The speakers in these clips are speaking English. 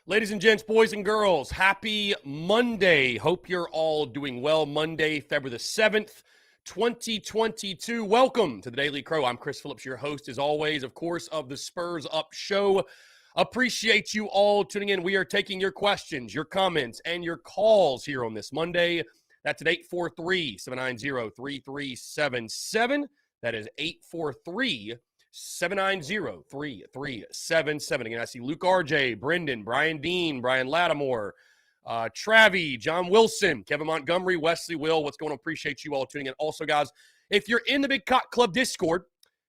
Ladies and gents, boys and girls, happy Monday. Hope you're all doing well. Monday, February the 7th, 2022. Welcome to the Daily Crow. I'm Chris Phillips, your host, as always, of course, of the Spurs Up Show. Appreciate you all tuning in. We are taking your questions, your comments, and your calls here on this Monday. That's at 843-790-3377. That is 843-790-3377. Again, I see Luke RJ, Brendan, Brian Dean, Brian Lattimore, Travi, John Wilson, Kevin Montgomery, Wesley Will. What's going on? Appreciate you all tuning in. Also, guys, if you're in the Big Cock Club Discord,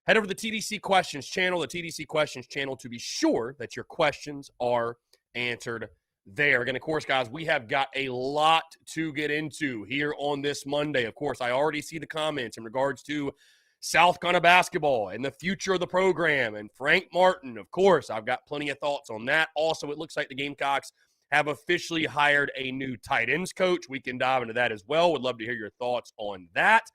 head over to the TDC Questions channel, to be sure that your questions are answered there. Again, of course, guys, we have got a lot to get into here on this Monday. Of course, I already see the comments in regards to South Carolina basketball and the future of the program and Frank Martin. Of course, I've got plenty of thoughts on that. Also, it looks like the Gamecocks have officially hired a new tight ends coach. We can dive into that as well. Would love to hear your thoughts on that.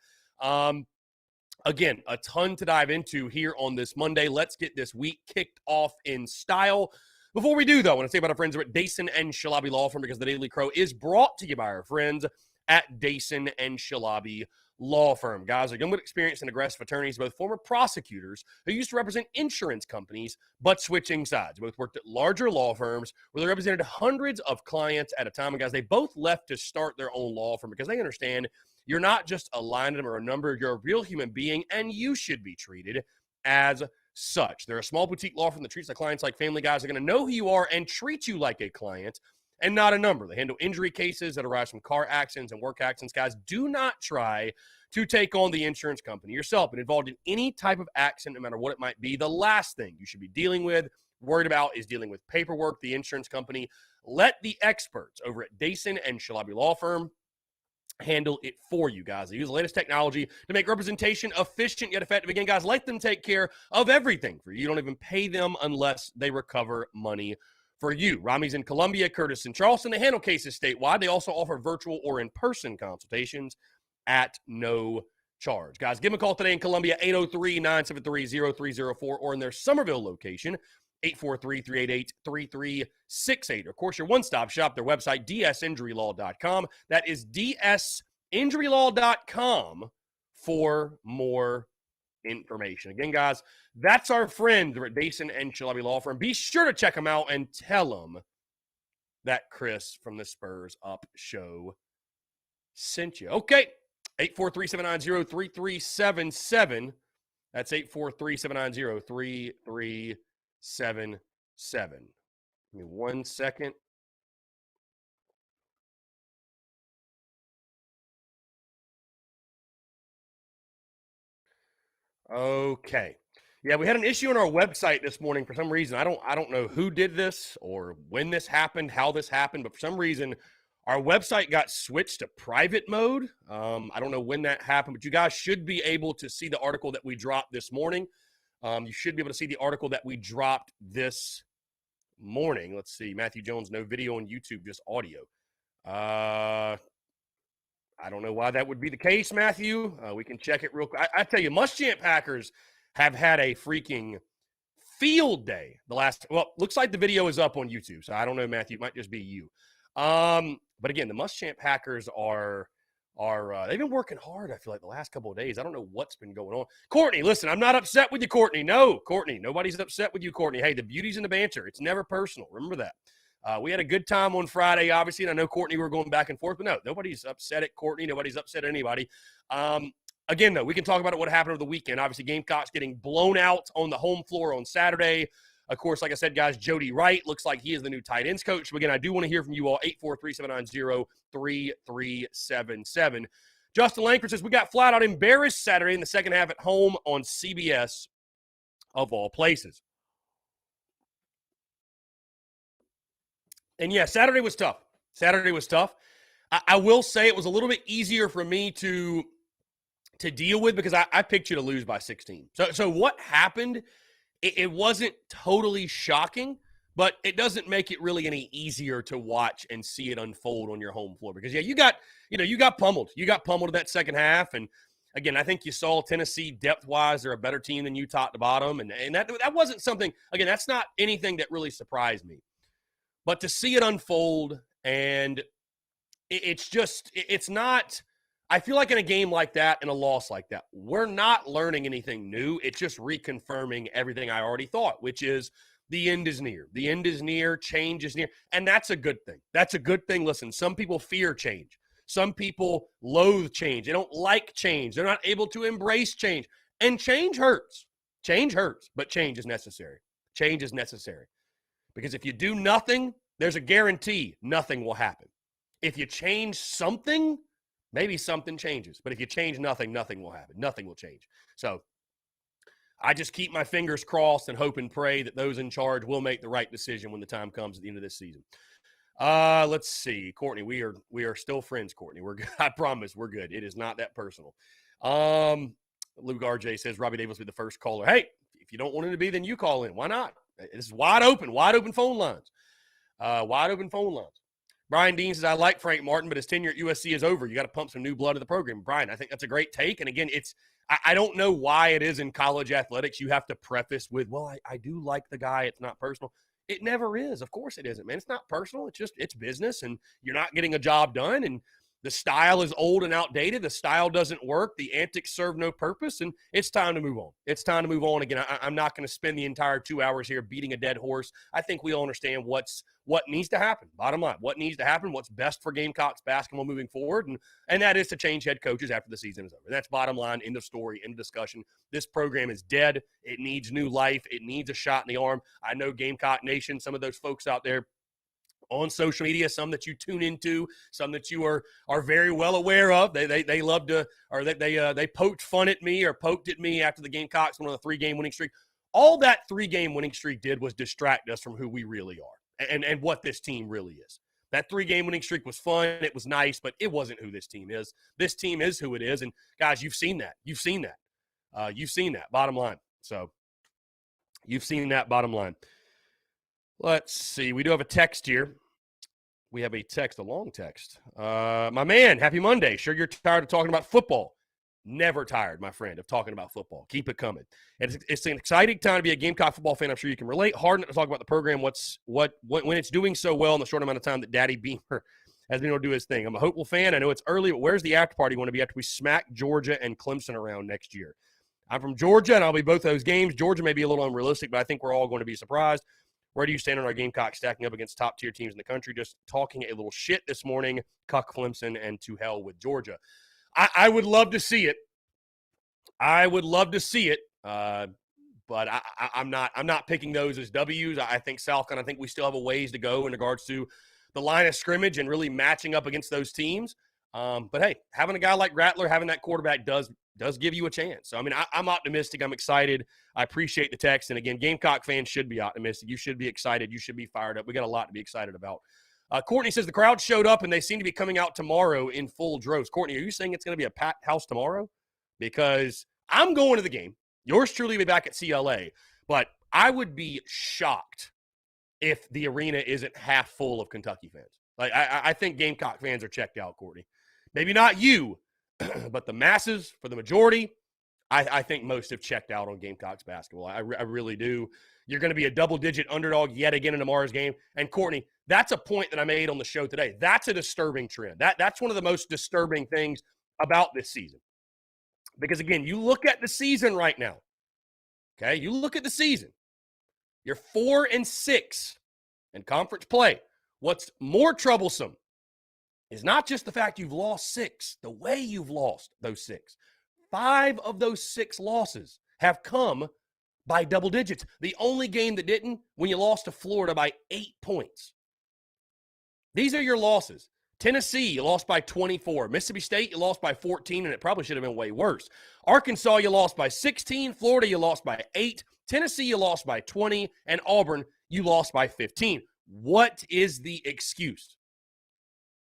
Again, a ton to dive into here on this Monday. Let's get this week kicked off in style. Before we do, though, I want to say about our friends at Dason and Shalabi Law Firm, because the Daily Crow is brought to you by our friends at Dason and Shalabi Law Firm. Guys are young with experienced and aggressive attorneys, both former prosecutors who used to represent insurance companies, but switching sides. Both worked at larger law firms where they represented hundreds of clients at a time. And guys, they both left to start their own law firm because they understand you're not just a line item or a number. You're a real human being, and you should be treated as such. They're a small boutique law firm that treats their clients like family. Guys are going to know who you are and treat you like a client and not a number. They handle injury cases that arise from car accidents and work accidents. Guys, do not try to take on the insurance company yourself and involved in any type of accident, no matter what it might be. The last thing you should be worried about is dealing with paperwork. The insurance company, let the experts over at Dason and Shalabi Law Firm handle it for you, guys. They use the latest technology to make representation efficient yet effective. Again, guys, let them take care of everything for you. You don't even pay them unless they recover money for you. Rami's in Columbia, Curtis in Charleston. They handle cases statewide. They also offer virtual or in-person consultations at no charge. Guys, give them a call today in Columbia, 803-973-0304, or in their Somerville location, 843-388-3368. Of course, your one-stop shop, their website, dsinjurylaw.com. That is dsinjurylaw.com for more information. Again, guys, that's our friend at Dason and Shalabi Law Firm. Be sure to check them out and tell them that Chris from the Spurs Up Show sent you. Okay, 843-790-3377. That's 843-790-3377. Give me 1 second. Okay. Yeah, we had an issue on our website this morning for some reason. I don't know who did this or when this happened, how this happened, but for some reason our website got switched to private mode. I don't know when that happened, but you guys should be able to see the article that we dropped this morning. You should be able to see the article that we dropped this morning. Let's see. Matthew Jones, no video on YouTube, just audio. I don't know why that would be the case, Matthew. We can check it real quick. I tell you, Muschamp Packers have had a freaking field day the last – well, looks like the video is up on YouTube, so I don't know, Matthew. It might just be you. But again, the Muschamp Packers are they've been working hard, I feel like, the last couple of days. I don't know what's been going on. Courtney, listen, I'm not upset with you, Courtney. No, Courtney, nobody's upset with you, Courtney. Hey, the beauty's in the banter. It's never personal. Remember that. We had a good time on Friday, obviously, and I know, Courtney, we're going back and forth, but no, nobody's upset at Courtney. Nobody's upset at anybody. Again, though, we can talk about what happened over the weekend. Obviously, Gamecocks getting blown out on the home floor on Saturday. Of course, like I said, guys, Jody Wright looks like he is the new tight ends coach. But again, I do want to hear from you all, 843-790-3377. Justin Langford says, we got flat out embarrassed Saturday in the second half at home on CBS, of all places. And yeah, Saturday was tough. I will say it was a little bit easier for me to deal with because I picked you to lose by 16. So what happened, it wasn't totally shocking, but it doesn't make it really any easier to watch and see it unfold on your home floor. Because, yeah, you got pummeled. You got pummeled in that second half. And, again, I think you saw Tennessee depth-wise. They're a better team than you top to bottom. And that wasn't something – again, that's not anything that really surprised me. But to see it unfold, and it's not, I feel like in a game like that, in a loss like that, we're not learning anything new. It's just reconfirming everything I already thought, which is the end is near. The end is near. Change is near. And that's a good thing. That's a good thing. Listen, some people fear change. Some people loathe change. They don't like change. They're not able to embrace change. And change hurts. Change hurts, but change is necessary. Change is necessary. Because if you do nothing, there's a guarantee nothing will happen. If you change something, maybe something changes. But if you change nothing, nothing will happen. Nothing will change. So I just keep my fingers crossed and hope and pray that those in charge will make the right decision when the time comes at the end of this season. Let's see. Courtney, we are still friends, Courtney. We're good. I promise we're good. It is not that personal. Luke RJ says Robbie Davis will be the first caller. Hey, if you don't want him to be, then you call in. Why not? This is wide open phone lines. Wide open phone lines. Brian Dean says, I like Frank Martin, but his tenure at USC is over. You got to pump some new blood in the program. Brian, I think that's a great take. And again, I don't know why it is in college athletics you have to preface with, well, I do like the guy. It's not personal. It never is. Of course it isn't, man. It's not personal. It's business, and you're not getting a job done, and the style is old and outdated. The style doesn't work. The antics serve no purpose, and it's time to move on. It's time to move on. Again, I'm not going to spend the entire 2 hours here beating a dead horse. I think we all understand what needs to happen. Bottom line, what needs to happen, what's best for Gamecocks basketball moving forward, and that is to change head coaches after the season is over. That's bottom line, end of story, end of discussion. This program is dead. It needs new life. It needs a shot in the arm. I know Gamecock Nation, some of those folks out there on social media, some that you tune into, some that you are very well aware of. They love to, or they poked fun at me or poked at me after the Gamecocks went on a 3-game winning streak. All that 3-game winning streak did was distract us from who we really are and what this team really is. That 3-game winning streak was fun. It was nice, but it wasn't who this team is. This team is who it is. And guys, you've seen that. You've seen that. You've seen that, bottom line. So you've seen that, bottom line. Let's see. We do have a text here. We have a text, a long text. My man, happy Monday. Sure you're tired of talking about football. Never tired, my friend, of talking about football. Keep it coming. And it's an exciting time to be a Gamecock football fan. I'm sure you can relate. Hard not to talk about the program, when it's doing so well in the short amount of time that Daddy Beamer has been able to do his thing. I'm a hopeful fan. I know it's early, but where's the after party going to be after we smack Georgia and Clemson around next year? I'm from Georgia, and I'll be both those games. Georgia may be a little unrealistic, but I think we're all going to be surprised. Where do you stand on our Gamecocks stacking up against top-tier teams in the country? Just talking a little shit this morning, cuck Clemson, and to hell with Georgia. I would love to see it. I would love to see it, but I'm not picking those as W's. I think Southcon, I think we still have a ways to go in regards to the line of scrimmage and really matching up against those teams. But, hey, having a guy like Rattler, having that quarterback does give you a chance. So, I mean, I'm optimistic. I'm excited. I appreciate the text. And, again, Gamecock fans should be optimistic. You should be excited. You should be fired up. We got a lot to be excited about. Courtney says the crowd showed up, and they seem to be coming out tomorrow in full droves. Courtney, are you saying it's going to be a packed house tomorrow? Because I'm going to the game. Yours truly will be back at CLA. But I would be shocked if the arena isn't half full of Kentucky fans. Like, I think Gamecock fans are checked out, Courtney. Maybe not you, but the masses, for the majority, I think most have checked out on Gamecocks basketball. I really do. You're going to be a double-digit underdog yet again in tomorrow's game. And, Courtney, that's a point that I made on the show today. That's a disturbing trend. That's one of the most disturbing things about this season. Because, again, you look at the season right now. Okay? You look at the season. You're 4-6 in conference play. What's more troublesome is not just the fact you've lost 6, the way you've lost those 6. 5 of those 6 losses have come by double digits. The only game that didn't, when you lost to Florida by 8 points. These are your losses. Tennessee, you lost by 24. Mississippi State, you lost by 14, and it probably should have been way worse. Arkansas, you lost by 16. Florida, you lost by 8. Tennessee, you lost by 20. And Auburn, you lost by 15. What is the excuse?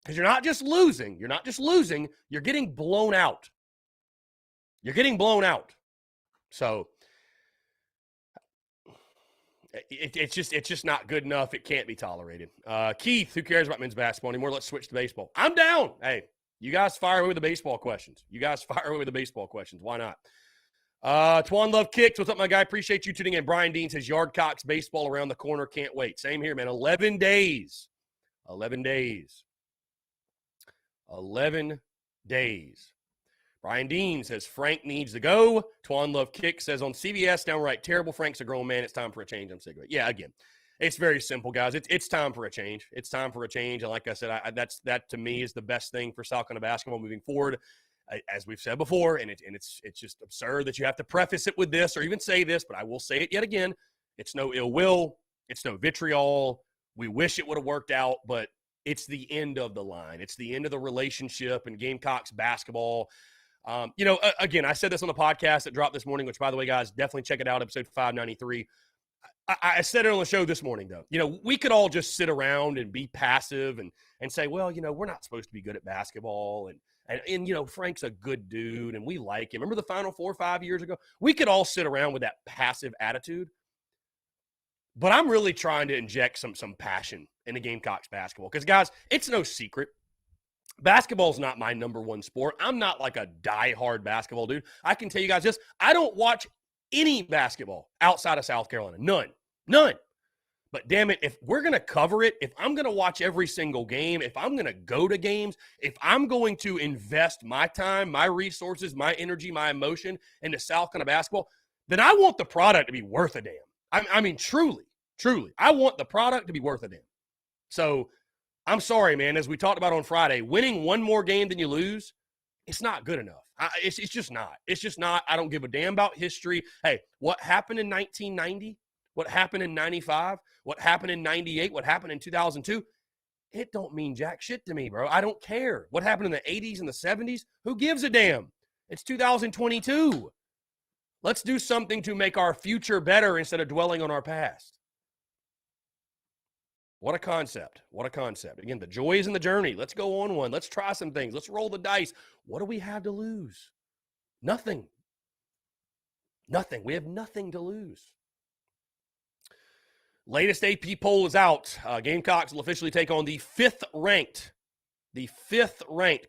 Because you're not just losing. You're getting blown out. You're getting blown out. So it's just not good enough. It can't be tolerated. Keith, who cares about men's basketball anymore? Let's switch to baseball. I'm down. Hey, you guys fire away with the baseball questions. Why not? Twan Love Kicks. What's up, my guy? Appreciate you tuning in. Brian Dean says, Yardcocks baseball around the corner. Can't wait. Same here, man. 11 days. 11 days. 11 days. Brian Dean says, Frank needs to go. Twan Love Kick says, on CBS, downright terrible. Frank's a grown man. It's time for a change. I'm sick of it. Yeah, again, it's very simple, guys. It's time for a change. It's time for a change. And like I said, that to me is the best thing for South Carolina basketball moving forward, as we've said before. And it's just absurd that you have to preface it with this or even say this, but I will say it yet again. It's no ill will. It's no vitriol. We wish it would have worked out, but it's the end of the line. It's the end of the relationship in Gamecocks basketball. Again, I said this on the podcast that dropped this morning, which, by the way, guys, definitely check it out, episode 593. I said it on the show this morning, though. We could all just sit around and be passive and say, well, we're not supposed to be good at basketball. And Frank's a good dude, and we like him. Remember the Final Four 5 years ago? We could all sit around with that passive attitude. But I'm really trying to inject some passion into Gamecocks basketball. Because, guys, it's no secret. Basketball's not my number one sport. I'm not like a diehard basketball dude. I can tell you guys this. I don't watch any basketball outside of South Carolina. None. But damn it, if we're going to cover it, if I'm going to watch every single game, if I'm going to go to games, if I'm going to invest my time, my resources, my energy, my emotion into South Carolina basketball, then I want the product to be worth a damn. I mean, truly, I want the product to be worth a damn. So I'm sorry, man. As we talked about on Friday, winning one more game than you lose, it's not good enough. It's just not. It's just not. I don't give a damn about history. Hey, what happened in 1990? What happened in 95? What happened in 98? What happened in 2002? It don't mean jack shit to me, bro. I don't care. What happened in the 80s and the 70s? Who gives a damn? It's 2022. Let's do something to make our future better instead of dwelling on our past. What a concept. What a concept. Again, the joy is in the journey. Let's go on one. Let's try some things. Let's roll the dice. What do we have to lose? Nothing. Nothing. We have nothing to lose. Latest AP poll is out. Gamecocks will officially take on the fifth ranked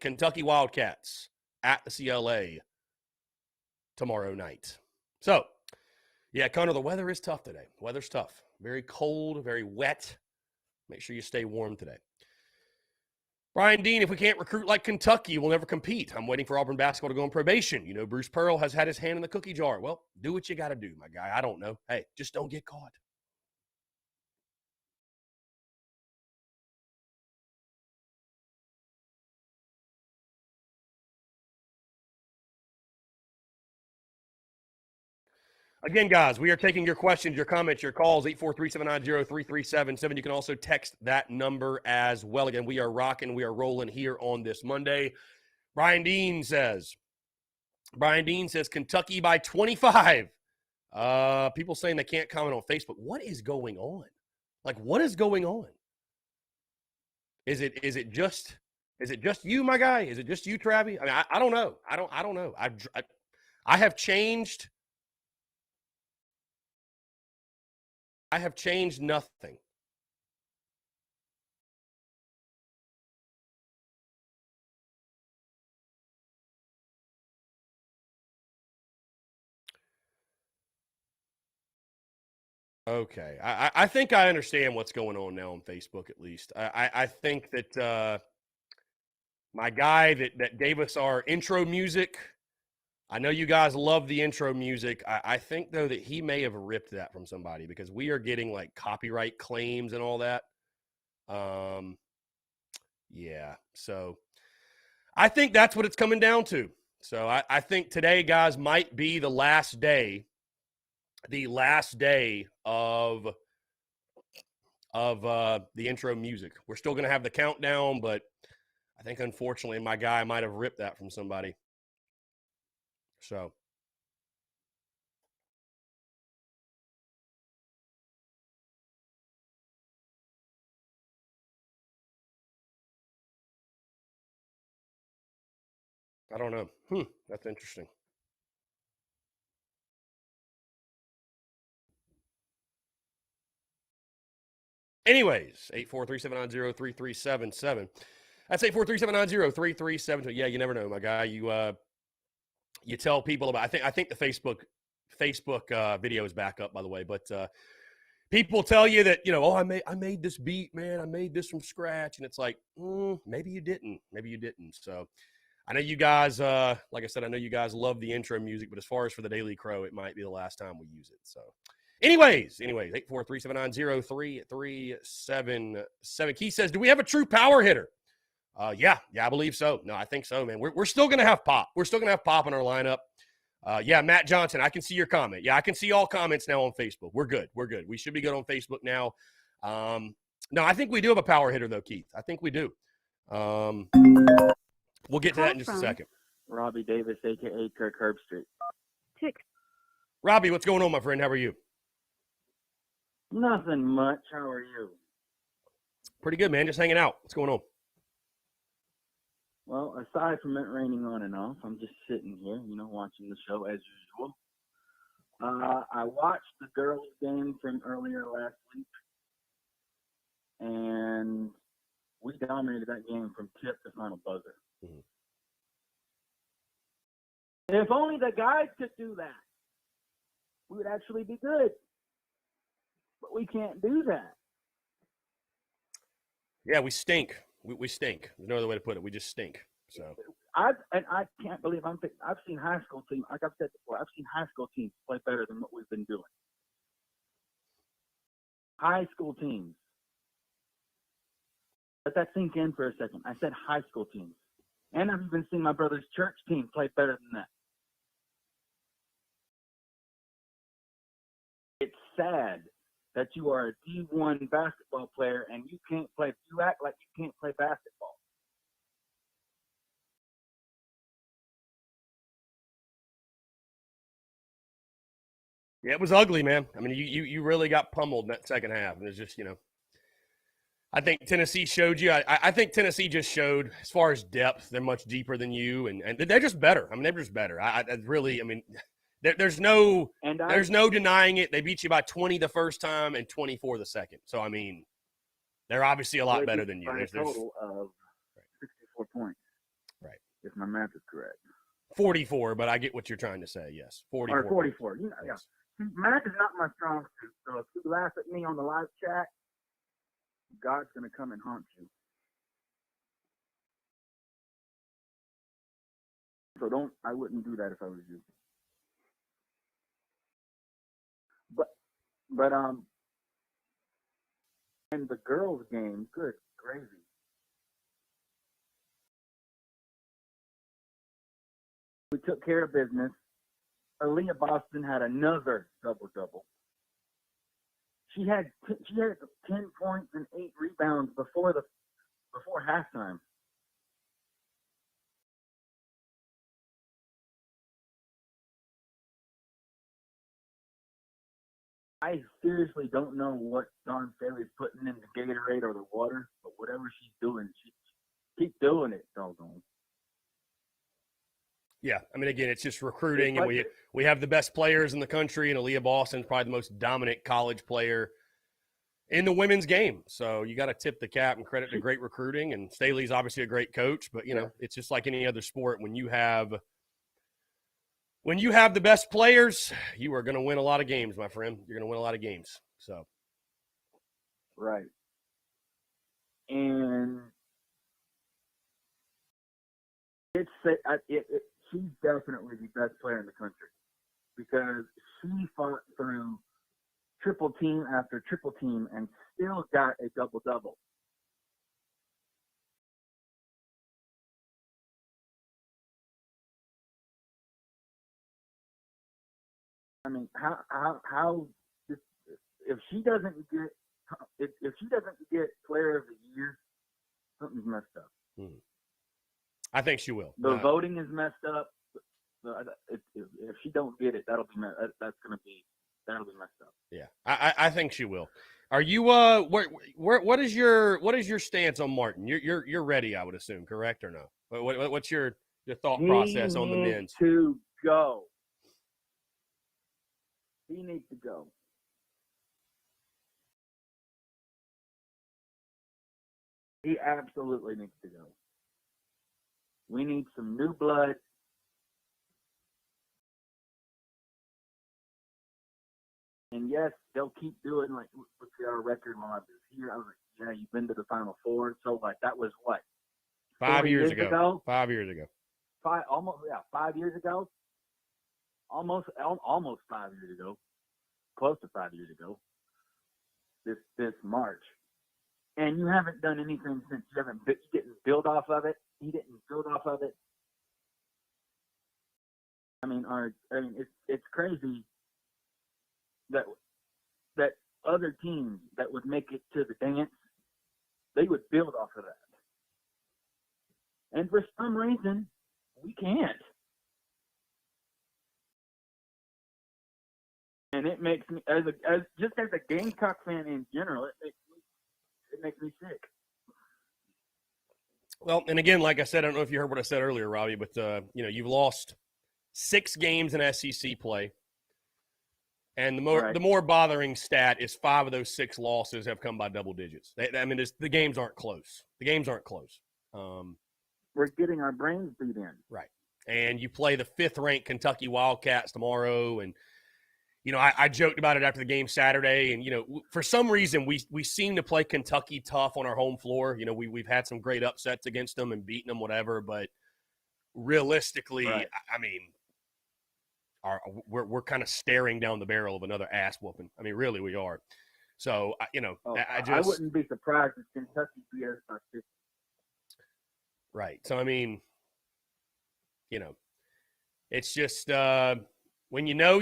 Kentucky Wildcats at the CLA tomorrow night. So, yeah, Connor, the weather is tough today. The weather's tough. Very cold, very wet. Make sure you stay warm today. Brian Dean, if we can't recruit like Kentucky, we'll never compete. I'm waiting for Auburn basketball to go on probation. Bruce Pearl has had his hand in the cookie jar. Well, do what you got to do, my guy. I don't know. Hey, just don't get caught. Again, guys, we are taking your questions, your comments, your calls, 843-790-3377. You can also text that number as well. Again, we are rocking, we are rolling here on this Monday. Brian Dean says Kentucky by 25. People saying they can't comment on Facebook. What is going on? Like, what is going on? Is it just you, my guy? Is it just you, Travi? I mean, I don't know. I don't know. I have changed. I have changed nothing. Okay. I think I understand what's going on now on Facebook, at least. I think that my guy that gave us our intro music, I know you guys love the intro music. I think, though, that he may have ripped that from somebody because we are getting, like, copyright claims and all that. Yeah. So I think that's what it's coming down to. So I think today, guys, might be the last day of the intro music. We're still going to have the countdown, but I think, unfortunately, my guy might have ripped that from somebody. So I don't know. That's interesting. Anyways, 843-790-3377. That's 843-790-3372. Yeah, you never know, my guy. You tell people about. I think the Facebook Facebook video is back up, by the way. But people tell you that, oh, I made this beat, man. I made this from scratch. And it's like, maybe you didn't. Maybe you didn't. So I know you guys, like I said, I know you guys love the intro music. But as far as for the Daily Crow, it might be the last time we use it. So anyways, 843-790-3377. Keith says, do we have a true power hitter? Yeah, I believe so. No, I think so, man. We're still going to have Pop. We're still going to have Pop in our lineup. Yeah, Matt Johnson, I can see your comment. Yeah, I can see all comments now on Facebook. We're good. We should be good on Facebook now. No, I think we do have a power hitter, though, Keith. I think we do. We'll get to that in just a second. Robbie Davis, a.k.a. Kirk Herbstreit. Robbie, what's going on, my friend? How are you? Nothing much. How are you? Pretty good, man. Just hanging out. What's going on? Well, aside from it raining on and off, I'm just sitting here, watching the show as usual. I watched the girls' game from earlier last week, and we dominated that game from tip to final buzzer. Mm-hmm. If only the guys could do that, we would actually be good. But we can't do that. Yeah, we stink. We stink. There's no other way to put it. We just stink. So I can't believe I've seen high school teams. Like I've said before, I've seen high school teams play better than what we've been doing. High school teams. Let that sink in for a second. I said high school teams. And I've even seen my brother's church team play better than that. It's sad that you are a D1 basketball player and you act like you can't play basketball. Yeah, it was ugly, man. I mean, you really got pummeled in that second half. And it's just, I think Tennessee showed you. I think Tennessee just showed, as far as depth, they're much deeper than you, and they're just better. I mean, they're just better. There's no denying it. They beat you by 20 the first time and 24 the second. So, I mean, they're obviously a lot better than you. There's a total of 64 points. Right. If my math is correct. 44, but I get what you're trying to say, yes. 44. Or 44. Yeah. Math is not my strong suit, so if you laugh at me on the live chat, God's going to come and haunt you. So I wouldn't do that if I was you. But and the girls' game, good gravy. We took care of business. Aaliyah Boston had another double-double. She had 10 points and 8 rebounds before halftime. I seriously don't know what Dawn Staley's putting in the Gatorade or the water, but whatever she's doing, she keep doing it, doggone. Yeah, I mean, again, it's just recruiting, and we have the best players in the country, and Aaliyah Boston's probably the most dominant college player in the women's game. So you got to tip the cap and credit to great recruiting, and Staley's obviously a great coach, but, it's just like any other sport. When you have the best players, you are going to win a lot of games, my friend. You're going to win a lot of games. So, right. And she's definitely the best player in the country because she fought through triple team after triple team and still got a double-double. I mean, how if she doesn't get Player of the Year, something's messed up. Hmm. I think she will. The voting is messed up. If she don't get it, that'll be messed up. Yeah, I think she will. Are you what is your stance on Martin? You're ready, I would assume, correct or no? What's your thought process on the men's? To go. He needs to go. He absolutely needs to go. We need some new blood. And yes, they'll keep doing like what's our record when I was here. I was like, yeah, you've been to the Final Four. So like that was what 5 years ago. 5 years ago. 5 years ago. Almost 5 years ago. Close to 5 years ago. This March. And you haven't done anything since. You didn't build off of it. He didn't build off of it. I mean, it's crazy that other teams that would make it to the dance, they would build off of that. And for some reason, we can't. And it makes me, as a Gamecock fan in general, it makes me sick. Well, and again, like I said, I don't know if you heard what I said earlier, Robbie, but you've lost 6 games in SEC play. And the more bothering stat is 5 of those 6 losses have come by double digits. I mean, the games aren't close. The games aren't close. We're getting our brains beat in. Right. And you play the 5th-ranked Kentucky Wildcats tomorrow. And, I joked about it after the game Saturday. And, for some reason, we seem to play Kentucky tough on our home floor. We've had some great upsets against them and beaten them, whatever. But realistically, right. I mean – we're kind of staring down the barrel of another ass whooping. I mean, really, we are. So, I wouldn't be surprised if Kentucky beat us by 50. Right. So, I mean, it's just when you know,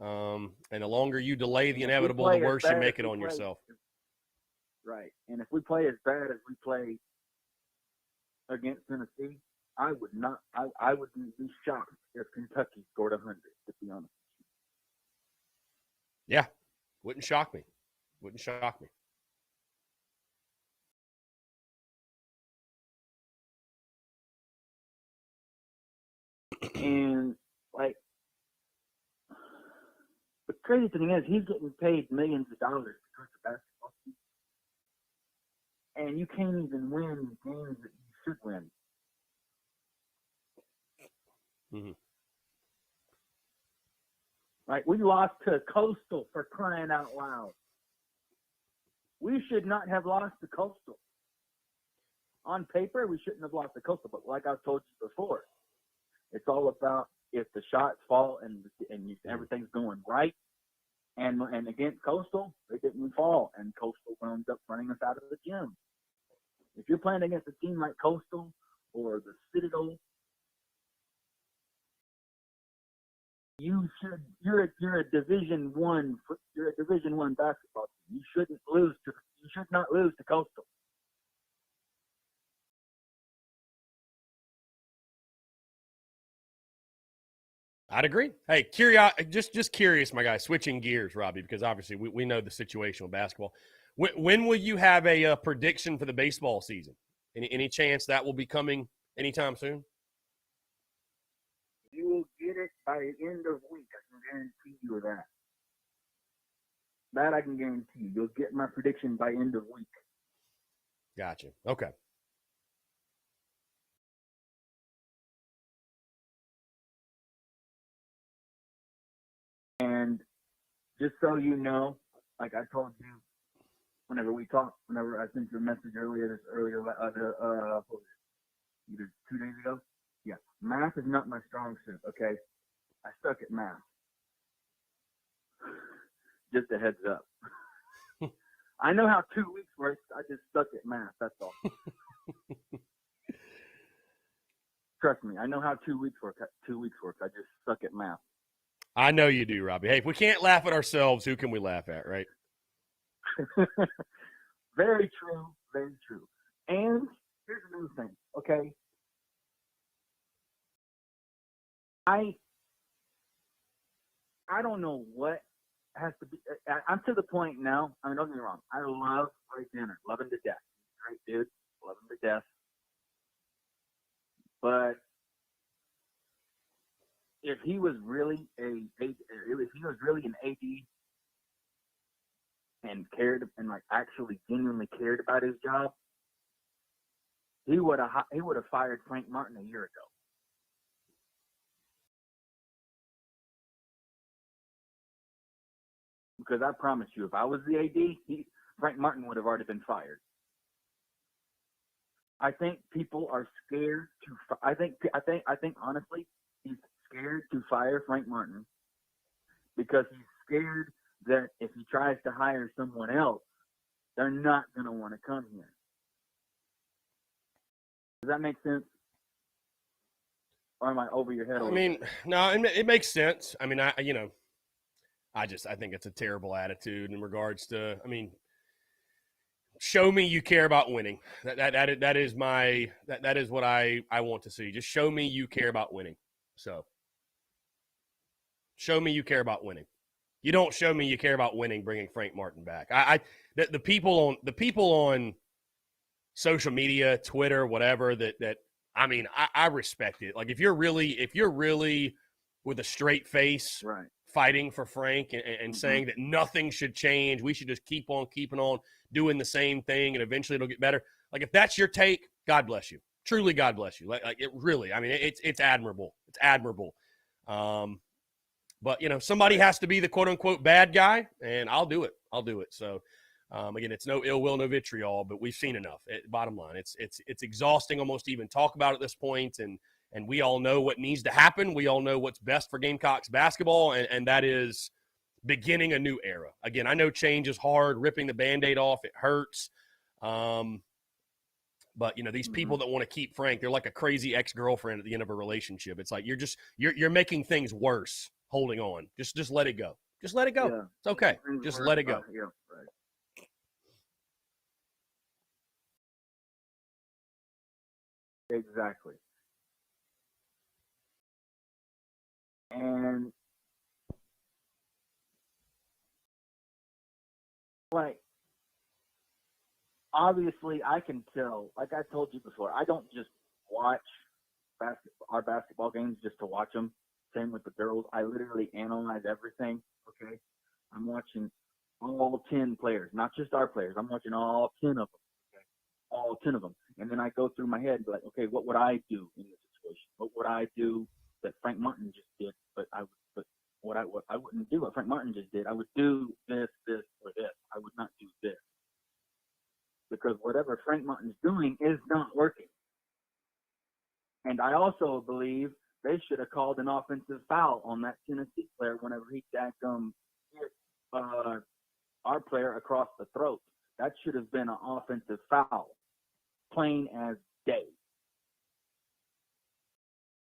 and the longer you delay the inevitable, the worse you make it on yourself. Right. And if we play as bad as we play against Tennessee, I wouldn't be shocked if Kentucky scored 100, to be honest. Yeah. Wouldn't shock me. And, like, the crazy thing is he's getting paid millions of dollars to coach a basketball team. And you can't even win games that you should win. Mm-hmm. Like, we lost to Coastal, for crying out loud. We should not have lost to Coastal. On paper, we shouldn't have lost to Coastal, but like I've told you before, it's all about if the shots fall and everything's going right. And against Coastal, they didn't fall, and Coastal wound up running us out of the gym. If you're playing against a team like Coastal or the Citadel, you're a Division I basketball team. You should not lose to Coastal. I'd agree. Hey, just curious, my guy, switching gears, Robbie, because obviously we know the situation with basketball. When will you have a prediction for the baseball season? Any chance that will be coming anytime soon? You will get it by the end of week. I can guarantee you that. That I can guarantee you. You'll get my prediction by end of week. Gotcha. Okay. And just so you know, like I told you, whenever I sent you a message earlier, either 2 days ago. Yeah, math is not my strong suit, okay? I suck at math. Just a heads up. I know how 2 weeks works. I just suck at math, that's all. Trust me, I know how 2 weeks work. I just suck at math. I know you do, Robbie. Hey, if we can't laugh at ourselves, who can we laugh at, right? Very true, very true. And here's another thing, okay? I don't know what has to be. I'm to the point now. I mean, don't get me wrong. I love Ray Dinner. Love him to death. Great dude. Love him to death. But if he was really an AD and cared and like actually genuinely cared about his job, he would have fired Frank Martin a year ago. because I promise you, if I was the AD, Frank Martin would have already been fired. I think people are scared to. I think honestly, he's scared to fire Frank Martin because he's scared that if he tries to hire someone else, they're not going to want to come here. Does that make sense? Or am I over your head a little bit? No, it makes sense. I mean, I think it's a terrible attitude in regards to, show me you care about winning. That is what I want to see. Just show me you care about winning. So show me you care about winning. You don't show me you care about winning bringing Frank Martin back. The people on social media, Twitter, whatever, I respect it. Like if you're really with a straight face, right, fighting for Frank and saying that nothing should change, we should just keep on keeping on doing the same thing and eventually it'll get better. Like if that's your take, God bless you. Truly, God bless you. Like it really, it's admirable. It's admirable. But somebody has to be the quote unquote bad guy, and I'll do it. So again, it's no ill will, no vitriol, but we've seen enough. Bottom line, it's exhausting almost to even talk about at this point, and we all know what needs to happen. We all know what's best for Gamecocks basketball, and that is beginning a new era. Again, I know change is hard. Ripping the Band-Aid off, it hurts. But these people that want to keep Frank, they're like a crazy ex-girlfriend at the end of a relationship. It's like you're making things worse holding on. Just let it go. Just let it go. Yeah. It's okay. Just let it go. Yeah, right. Exactly. And like obviously I can tell, like I told you before, I don't just watch our basketball games just to watch them. Same with the girls. I literally analyze everything. Okay. I'm watching all 10 players, not just our players. I'm watching all 10 of them. Okay? All 10 of them. And then I go through my head and be like, okay, what would I do in this situation? What would I do that Frank Martin just did, but what I wouldn't do what Frank Martin just did. I would do this, or this. I would not do this. Because whatever Frank Martin's doing is not working. And I also believe they should have called an offensive foul on that Tennessee player whenever he hit our player across the throat. That should have been an offensive foul, plain as day.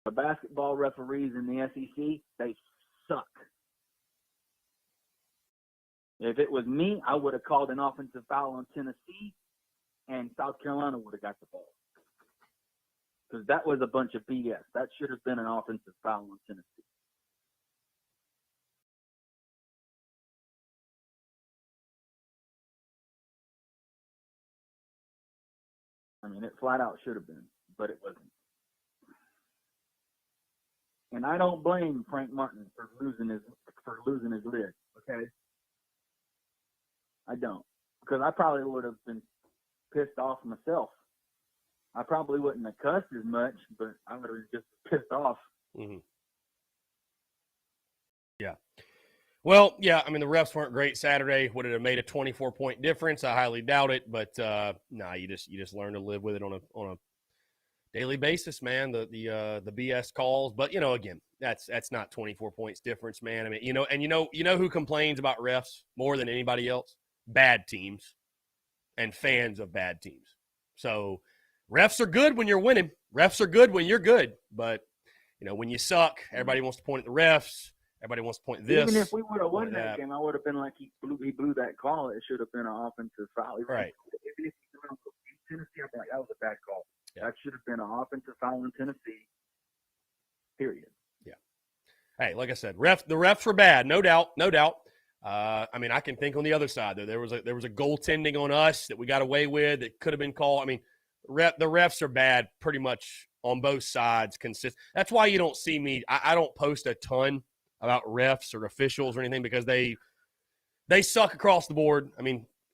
The basketball referees in the SEC, they suck. If it was me, I would have called an offensive foul on Tennessee, and South Carolina would have got the ball. Because that was a bunch of BS. That should have been an offensive foul on Tennessee. It flat out should have been, but it wasn't. And I don't blame Frank Martin for losing his lid, okay? I don't. Because I probably would have been pissed off myself. I probably wouldn't have cussed as much, but I would have just pissed off. Mm-hmm. Yeah. Well, yeah, the refs weren't great Saturday. Would it have made a 24-point difference? I highly doubt it, but you just learn to live with it on a daily basis, man. The BS calls, but again, that's not 24 points difference, man. You know who complains about refs more than anybody else? Bad teams and fans of bad teams. So refs are good when you're winning. Refs are good when you're good, but when you suck, everybody wants to point at the refs. Everybody wants to point at this. Even if we would have won that game, I would have been like, he blew that call. It should have been an offensive foul. Right. If Tennessee, I'd be like, that was a bad call. Yeah. That should have been an offensive foul in Tennessee. Period. Yeah. Hey, like I said, the refs were bad, no doubt. I can think on the other side there was a goaltending on us that we got away with that could have been called. The refs are bad pretty much on both sides. That's why you don't see me. I don't post a ton about refs or officials or anything because they suck across the board.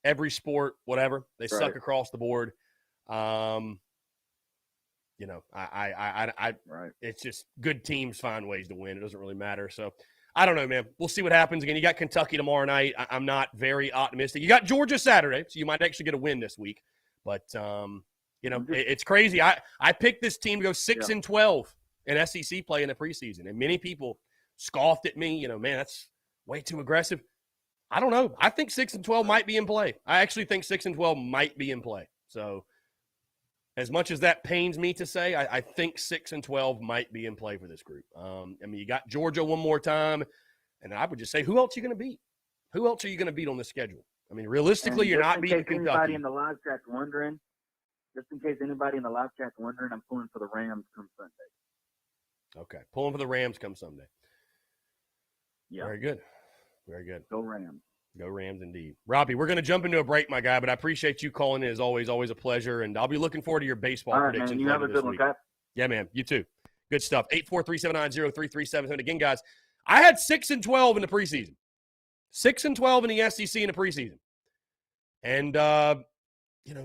Every sport, whatever, they suck across the board. Right. It's just good teams find ways to win. It doesn't really matter. So I don't know, man. We'll see what happens. Again, you got Kentucky tomorrow night. I'm not very optimistic. You got Georgia Saturday, so you might actually get a win this week. But, it's crazy. I picked this team to go 6-12 in SEC play in the preseason, and many people scoffed at me. Man, that's way too aggressive. I don't know. I think 6-12 might be in play. I actually think 6-12 might be in play. So as much as that pains me to say, I think 6-12 might be in play for this group. You got Georgia one more time, and I would just say, who else are you going to beat? Who else are you going to beat on the schedule? Realistically, you're not beating Kentucky. Anybody in the live chat's wondering, just in case anybody in the live chat's wondering, I'm pulling for the Rams come Sunday. Okay, pulling for the Rams come Sunday. Yeah. Very good. Very good. Go Rams. Go Rams indeed. Robbie, we're going to jump into a break, my guy, but I appreciate you calling in as always. Always a pleasure, and I'll be looking forward to your baseball predictions. Man, you have a good one, Cap. Yeah, man. You too. Good stuff. 843-790-3377. Again, guys, I had 6-12 in the preseason. 6-12 in the SEC in the preseason. And,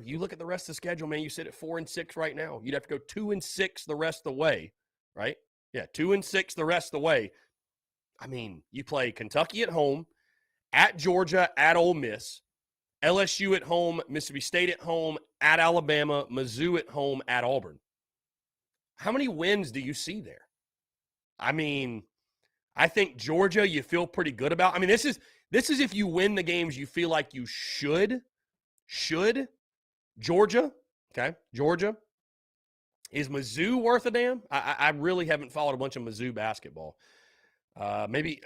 you look at the rest of the schedule, man, you sit at 4-6 right now. You'd have to go 2-6 the rest of the way, right? Yeah, 2-6 the rest of the way. You play Kentucky at home, at Georgia, at Ole Miss, LSU at home, Mississippi State at home, at Alabama, Mizzou at home, at Auburn. How many wins do you see there? I think Georgia you feel pretty good about. This is if you win the games you feel like you should. Georgia, okay, Georgia. Is Mizzou worth a damn? I really haven't followed a bunch of Mizzou basketball. Maybe,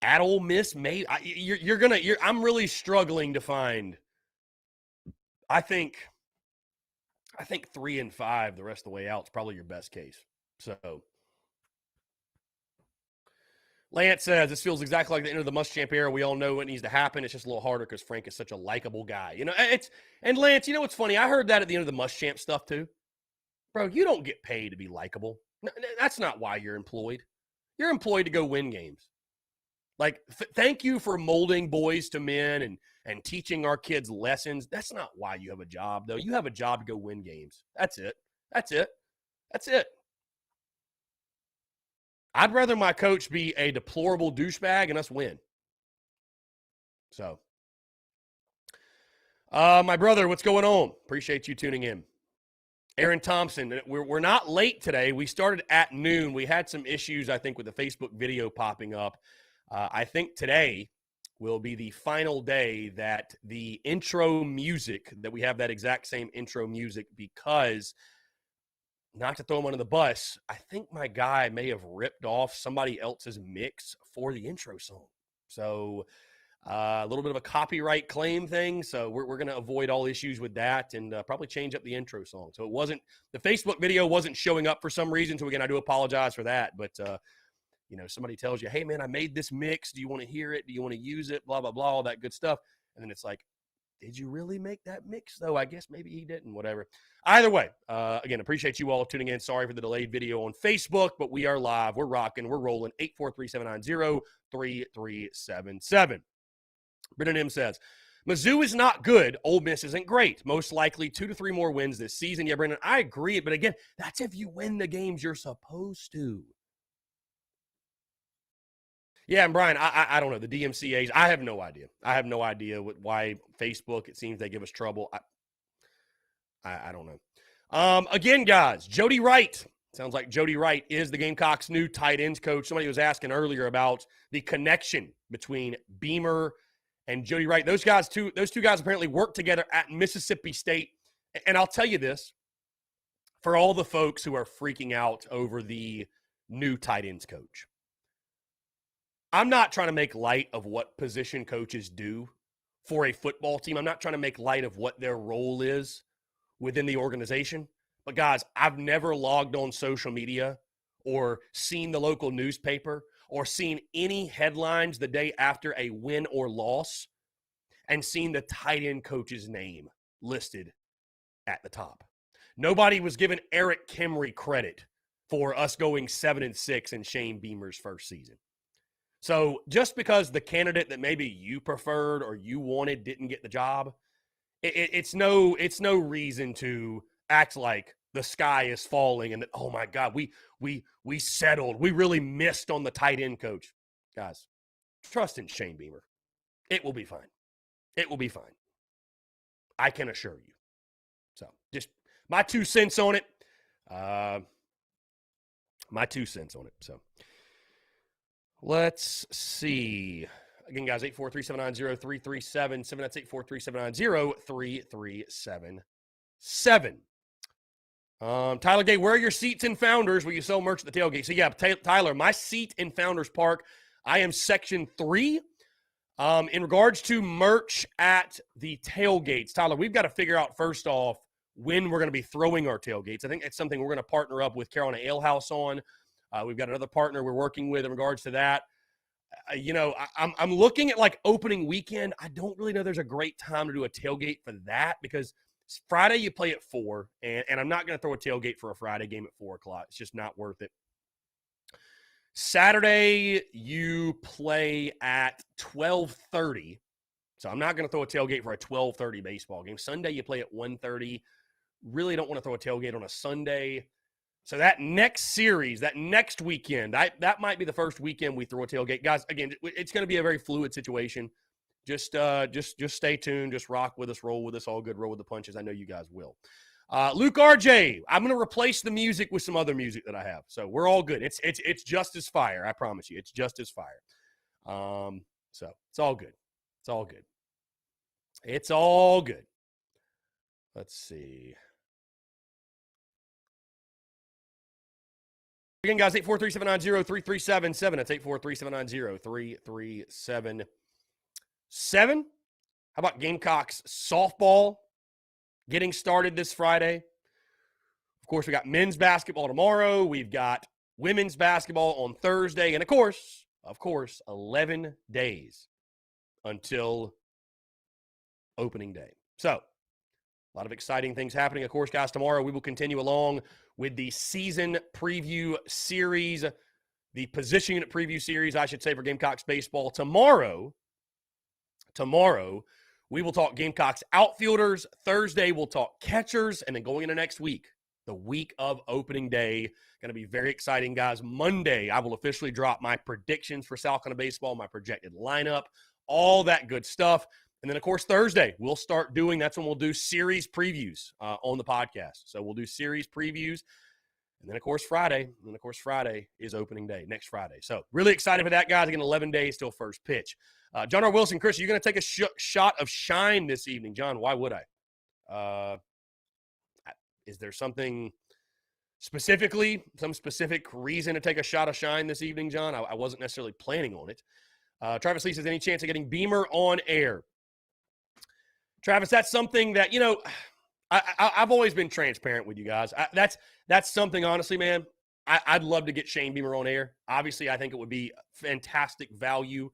at Ole Miss, maybe. I'm really struggling to find. I think 3-5 the rest of the way out is probably your best case. So, Lance says, this feels exactly like the end of the Muschamp era. We all know what needs to happen. It's just a little harder because Frank is such a likable guy. And Lance, what's funny? I heard that at the end of the Muschamp stuff too. Bro, you don't get paid to be likable. That's not why you're employed. You're employed to go win games. Thank you for molding boys to men and teaching our kids lessons. That's not why you have a job, though. You have a job to go win games. That's it. I'd rather my coach be a deplorable douchebag and us win. So, my brother, what's going on? Appreciate you tuning in. Aaron Thompson, we're not late today. We started at noon. We had some issues, I think, with the Facebook video popping up. I think today will be the final day that the intro music, that we have that exact same intro music, because, not to throw him under the bus, I think my guy may have ripped off somebody else's mix for the intro song. So a little bit of a copyright claim thing. So we're going to avoid all issues with that and probably change up the intro song. So the Facebook video wasn't showing up for some reason. So again, I do apologize for that. But, somebody tells you, hey, man, I made this mix. Do you want to hear it? Do you want to use it? Blah, blah, blah, all that good stuff. And then it's like, did you really make that mix, though? I guess maybe he didn't, whatever. Either way, again, appreciate you all tuning in. Sorry for the delayed video on Facebook, but we are live. We're rocking. We're rolling. 843-790-3377. Brennan M says, Mizzou is not good. Ole Miss isn't great. Most likely 2 to 3 more wins this season. Yeah, Brennan, I agree. But again, that's if you win the games you're supposed to. Yeah, and Brian, I don't know. The DMCAs, I have no idea. I have no idea why Facebook, it seems they give us trouble. I don't know. Again, guys, Jody Wright. Sounds like Jody Wright is the Gamecocks' new tight ends coach. Somebody was asking earlier about the connection between Beamer and Jody Wright. Those two guys apparently worked together at Mississippi State. And I'll tell you this, for all the folks who are freaking out over the new tight ends coach, I'm not trying to make light of what position coaches do for a football team. I'm not trying to make light of what their role is within the organization. But, guys, I've never logged on social media or seen the local newspaper or seen any headlines the day after a win or loss and seen the tight end coach's name listed at the top. Nobody was giving Eric Kimry credit for us going 7-6 in Shane Beamer's first season. So just because the candidate that maybe you preferred or you wanted didn't get the job, it's no reason to act like the sky is falling and that, oh my God, we settled. We really missed on the tight end coach. Guys, trust in Shane Beamer. It will be fine. It will be fine. I can assure you. So just my 2 cents on it. So let's see. Again, guys, 843-790-3377. That's 843-790-3377. Tyler Gay, where are your seats in Founders where you sell merch at the tailgate? So, yeah, Tyler, my seat in Founders Park, I am section 3. In regards to merch at the tailgates, Tyler, we've got to figure out first off when we're going to be throwing our tailgates. I think it's something we're going to partner up with Carolina Ale House on. We've got another partner we're working with in regards to that. I'm looking at like opening weekend. I don't really know there's a great time to do a tailgate for that because Friday you play at 4, and I'm not going to throw a tailgate for a Friday game at 4 o'clock. It's just not worth it. Saturday you play at 12:30, so I'm not going to throw a tailgate for a 12:30 baseball game. Sunday you play at 1:30. Really don't want to throw a tailgate on a Sunday. So that next series, that next weekend, that might be the first weekend we throw a tailgate. Guys, again, it's going to be a very fluid situation. Just stay tuned. Just rock with us, roll with us, all good, roll with the punches. I know you guys will. Luke RJ, I'm going to replace the music with some other music that I have. So we're all good. It's just as fire. I promise you. It's just as fire. So it's all good. It's all good. It's all good. Let's see. Again, guys, 843-790-3377. That's 843-790-3377. How about Gamecocks Softball getting started this Friday? Of course, we got men's basketball tomorrow. We've got women's basketball on Thursday. And, of course, 11 days until opening day. So, a lot of exciting things happening. Of course, guys, tomorrow we will continue along with the season preview series, the position unit preview series, I should say, for Gamecocks baseball. Tomorrow, we will talk Gamecocks outfielders. Thursday, we'll talk catchers. And then going into next week, the week of opening day, going to be very exciting, guys. Monday, I will officially drop my predictions for South Carolina baseball, my projected lineup, all that good stuff. And then, of course, Thursday, we'll start doing, that's when we'll do series previews on the podcast. So we'll do series previews. And then, of course, Friday is opening day, next Friday. So really excited for that, guys. Again, 11 days till first pitch. John R. Wilson, Chris, are you going to take a shot of shine this evening? John, why would I? Is there something specifically, some specific reason to take a shot of shine this evening, John? I wasn't necessarily planning on it. Travis Lee says, any chance of getting Beamer on air? Travis, that's something that, I've always been transparent with you guys. That's something, honestly, man, I'd love to get Shane Beamer on air. Obviously, I think it would be fantastic value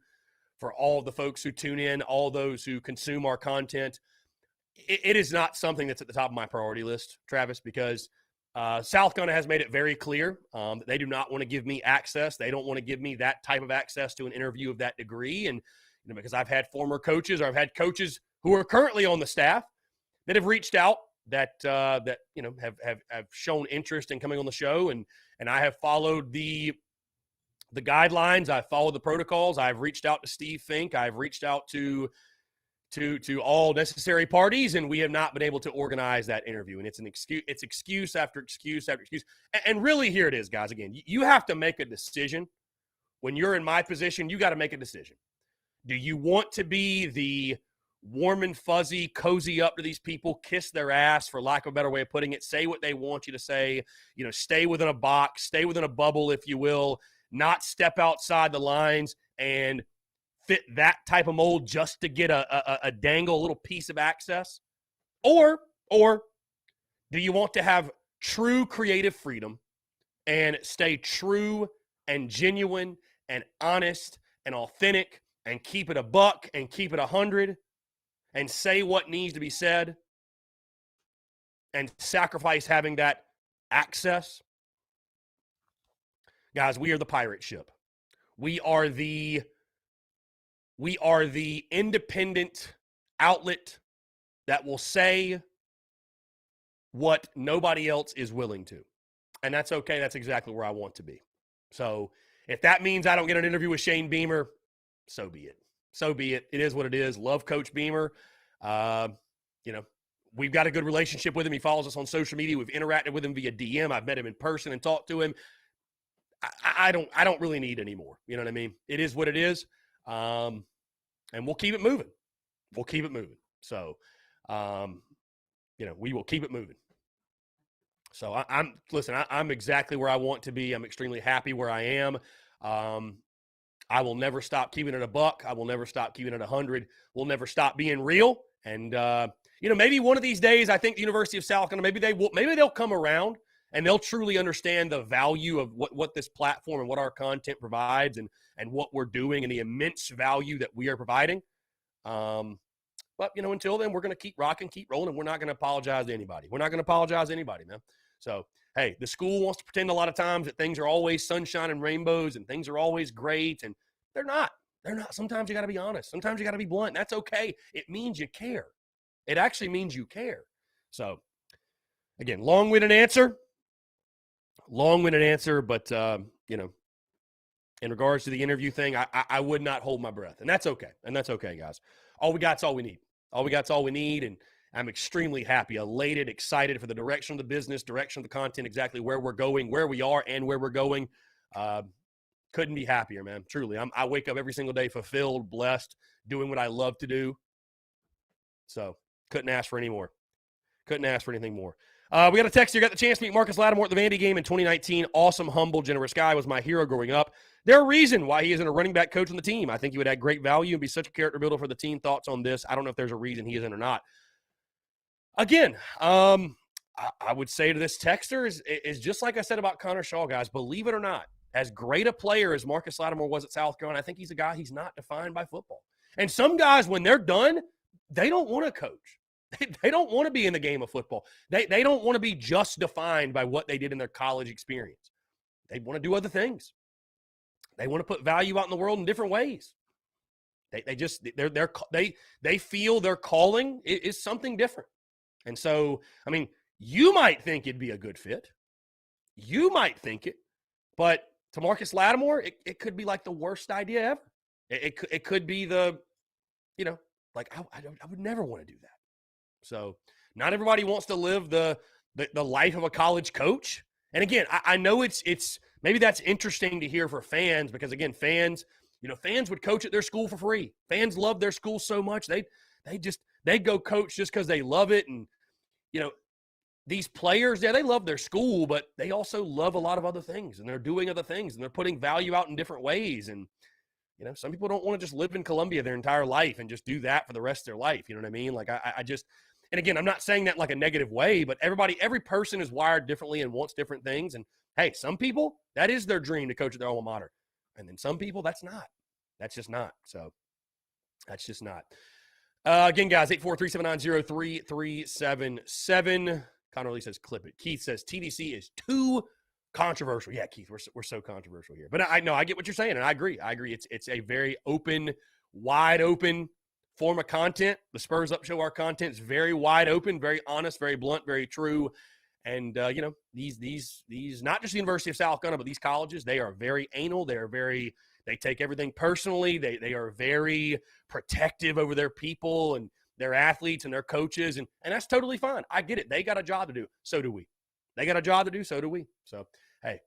for all the folks who tune in, all those who consume our content. It is not something that's at the top of my priority list, Travis, because South Carolina has made it very clear that they do not want to give me access. They don't want to give me that type of access to an interview of that degree. And because I've had former coaches, or I've had coaches who are currently on the staff that have reached out that have shown interest in coming on the show, and I have followed the guidelines. I've followed the protocols. I've reached out to Steve Fink. I've reached out to all necessary parties, and we have not been able to organize that interview. And it's an excuse. It's excuse after excuse after excuse. And really, here it is, guys. Again, you have to make a decision. When you're in my position, you got to make a decision. Do you want to be the warm and fuzzy, cozy up to these people, kiss their ass, for lack of a better way of putting it, say what they want you to say, stay within a box, stay within a bubble, if you will, not step outside the lines and fit that type of mold just to get a dangle, a little piece of access? Or do you want to have true creative freedom and stay true and genuine and honest and authentic and keep it a buck and keep it 100 and say what needs to be said and sacrifice having that access? Guys, we are the pirate ship. We are the independent outlet that will say what nobody else is willing to. And that's okay. That's exactly where I want to be. So if that means I don't get an interview with Shane Beamer, so be it. So be it. It is what it is. Love Coach Beamer. We've got a good relationship with him. He follows us on social media. We've interacted with him via DM. I've met him in person and talked to him. I don't really need any more. You know what I mean? It is what it is. And we'll keep it moving. We'll keep it moving. So, we will keep it moving. So I'm exactly where I want to be. I'm extremely happy where I am. I will never stop keeping it a buck. I will never stop keeping it 100. We'll never stop being real. And, maybe one of these days, I think the University of South Carolina, maybe they'll come around and they'll truly understand the value of what this platform and what our content provides and what we're doing and the immense value that we are providing. But, until then, we're going to keep rocking, keep rolling, and we're not going to apologize to anybody. We're not going to apologize to anybody, man. So, hey, the school wants to pretend a lot of times that things are always sunshine and rainbows and things are always great, and they're not. They're not. Sometimes you got to be honest. Sometimes you got to be blunt. That's okay. It means you care. It actually means you care. So, again, long-winded answer, but, in regards to the interview thing, I would not hold my breath, and that's okay. And that's okay, guys. All we got's all we need. All we got's all we need, and I'm extremely happy, elated, excited for the direction of the business, direction of the content, exactly where we're going, where we are, and where we're going. Couldn't be happier, man. Truly, I wake up every single day fulfilled, blessed, doing what I love to do. So couldn't ask for any more. Couldn't ask for anything more. We got a text here. Got the chance to meet Marcus Lattimore at the Vandy game in 2019. Awesome, humble, generous guy. Was my hero growing up. There's a reason why he isn't a running back coach on the team. I think he would add great value and be such a character builder for the team. Thoughts on this? I don't know if there's a reason he isn't or not. Again, I would say to this texter is just like I said about Connor Shaw, guys. Believe it or not, as great a player as Marcus Lattimore was at South Carolina, I think he's a guy he's not defined by football. And some guys, when they're done, they don't want to coach. They don't want to be in the game of football. They don't want to be just defined by what they did in their college experience. They want to do other things. They want to put value out in the world in different ways. They feel their calling is something different. And so, I mean, you might think it'd be a good fit. You might think it, but to Marcus Lattimore, it could be like the worst idea ever. It could be I would never want to do that. So not everybody wants to live the life of a college coach. And again, I know it's maybe that's interesting to hear for fans because again, fans would coach at their school for free. Fans love their school so much. They go coach just because they love it. And, these players, they love their school, but they also love a lot of other things and they're doing other things and they're putting value out in different ways. And, some people don't want to just live in Columbia their entire life and just do that for the rest of their life. You know what I mean? Like and again, I'm not saying that like a negative way, but every person is wired differently and wants different things. And hey, some people, that is their dream to coach at their alma mater. And then some people, that's not. That's just not. So that's just not. Again, guys, 843-790-3377. Connor Lee says, clip it. Keith says, TDC is too controversial. Yeah, Keith, we're so controversial here. But I know, I get what you're saying, and I agree. It's a very open, wide open form of content. The Spurs Up Show, our content is very wide open, very honest, very blunt, very true. And, these not just the University of South Carolina, but these colleges, they are very anal. They take everything personally. They are very protective over their people and their athletes and their coaches. And that's totally fine. I get it. They got a job to do. So do we. They got a job to do. So do we. So, hey,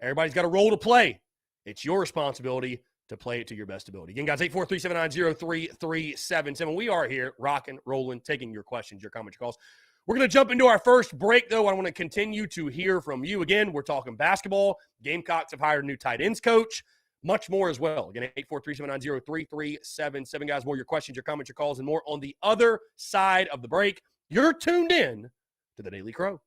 everybody's got a role to play. It's your responsibility to play it to your best ability. Again, guys, 843-790-3377. We are here rocking, rolling, taking your questions, your comments, your calls. We're going to jump into our first break, though. I want to continue to hear from you. Again, we're talking basketball. Gamecocks have hired a new tight ends coach. Much more as well. Again, 843-790-3377. Guys, more your questions, your comments, your calls, and more on the other side of the break. You're tuned in to the Daily Crow.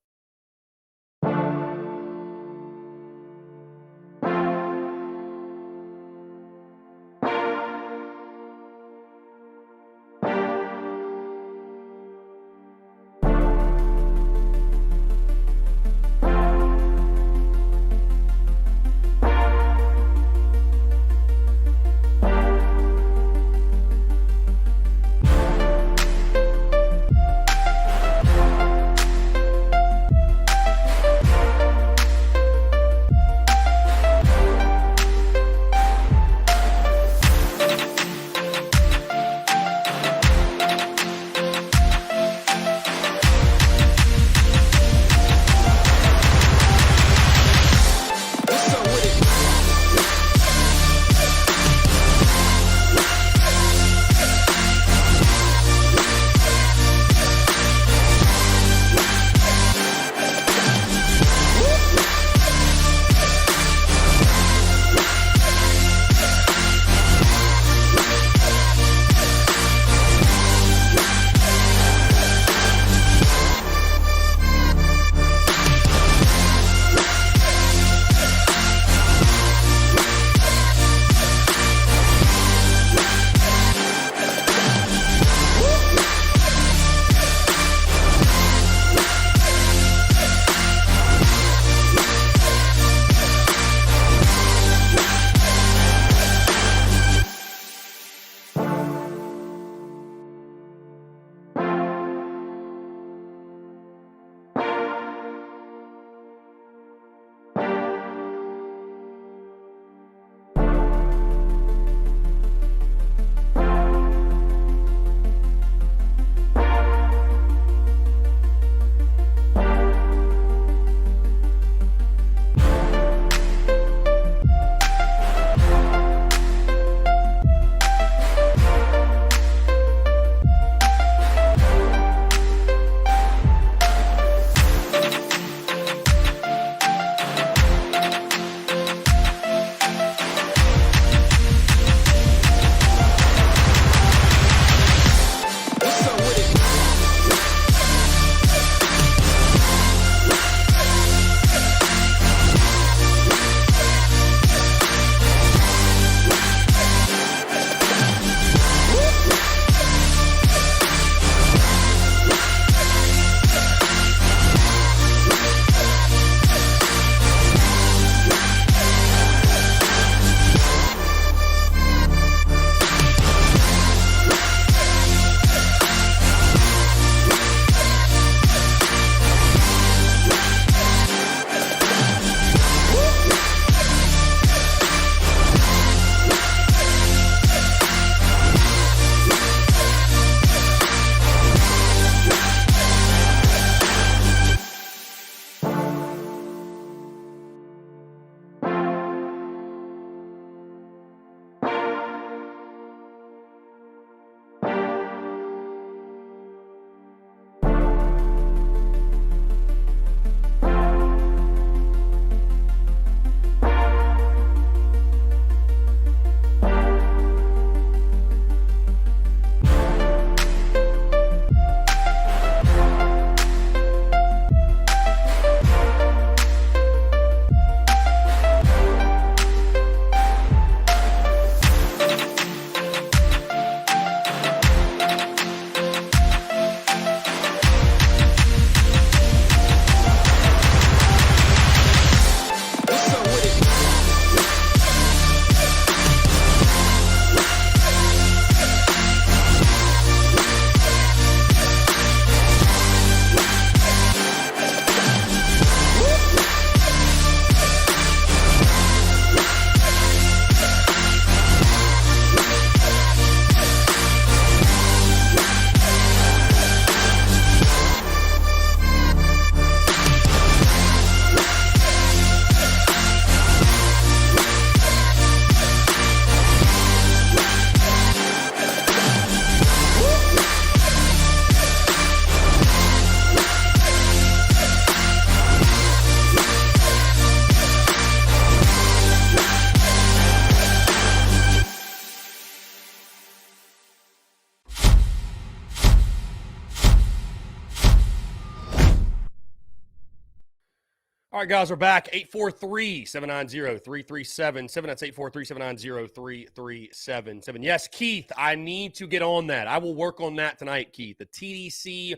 All right, guys, we're back. 843-790-3377. That's 843-790-3377. Yes, Keith, I need to get on that. I will work on that tonight, Keith. The TDC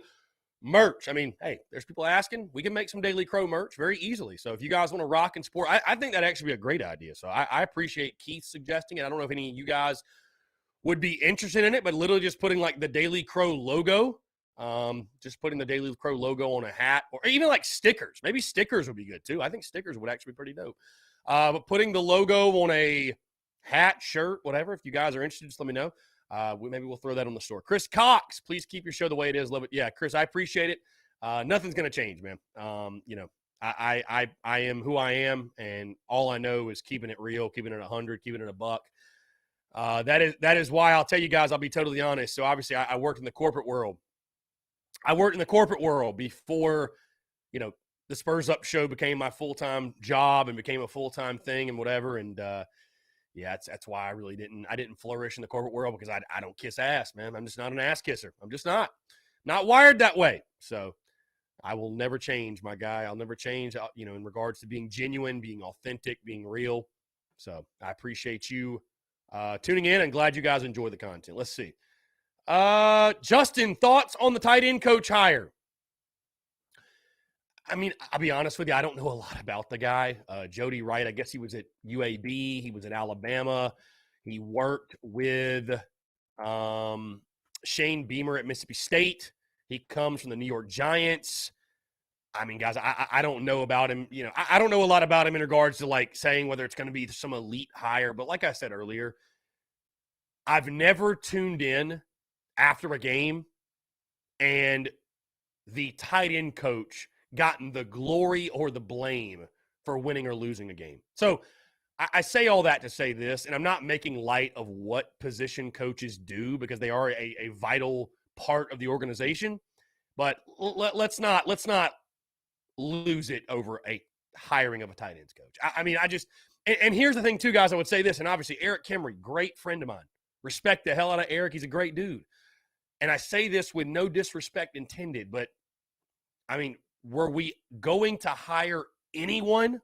merch. I mean, hey, there's people asking. We can make some Daily Crow merch very easily. So if you guys want to rock and support, I think that'd actually be a great idea. So I appreciate Keith suggesting it. I don't know if any of you guys would be interested in it, but literally just putting like the Daily Crow logo, just putting the Daily Crow logo on a hat, or even like stickers. Maybe stickers would be good too. I think stickers would actually be pretty dope. But putting the logo on a hat, shirt, whatever, if you guys are interested, just let me know. Maybe we'll throw that on the store. Chris Cox, please keep your show the way it is. Love it. Yeah, Chris, I appreciate it. Nothing's going to change, man. I am who I am, and all I know is keeping it real, keeping it 100, keeping it a buck. That is why I'll tell you guys, I'll be totally honest. So obviously I worked in the corporate world. I worked in the corporate world before, the Spurs Up show became my full-time job and became a full-time thing and whatever. And, yeah, that's why I didn't flourish in the corporate world, because I don't kiss ass, man. I'm just not an ass kisser. I'm just not wired that way. So I will never change, my guy. I'll never change, in regards to being genuine, being authentic, being real. So I appreciate you tuning in, and glad you guys enjoy the content. Let's see. Justin, thoughts on the tight end coach hire? I mean, I'll be honest with you, I don't know a lot about the guy. Jody Wright, I guess he was at UAB. He was at Alabama. He worked with Shane Beamer at Mississippi State. He comes from the New York Giants. I mean, guys, I don't know about him. I don't know a lot about him in regards to, like, saying whether it's going to be some elite hire. But like I said earlier, I've never tuned in after a game and the tight end coach gotten the glory or the blame for winning or losing a game. So I say all that to say this, and I'm not making light of what position coaches do, because they are a vital part of the organization. But let's not lose it over a hiring of a tight ends coach. And here's the thing too, guys, I would say this, and obviously Eric Kimry, great friend of mine. Respect the hell out of Eric. He's a great dude. And I say this with no disrespect intended, but I mean, were we going to hire anyone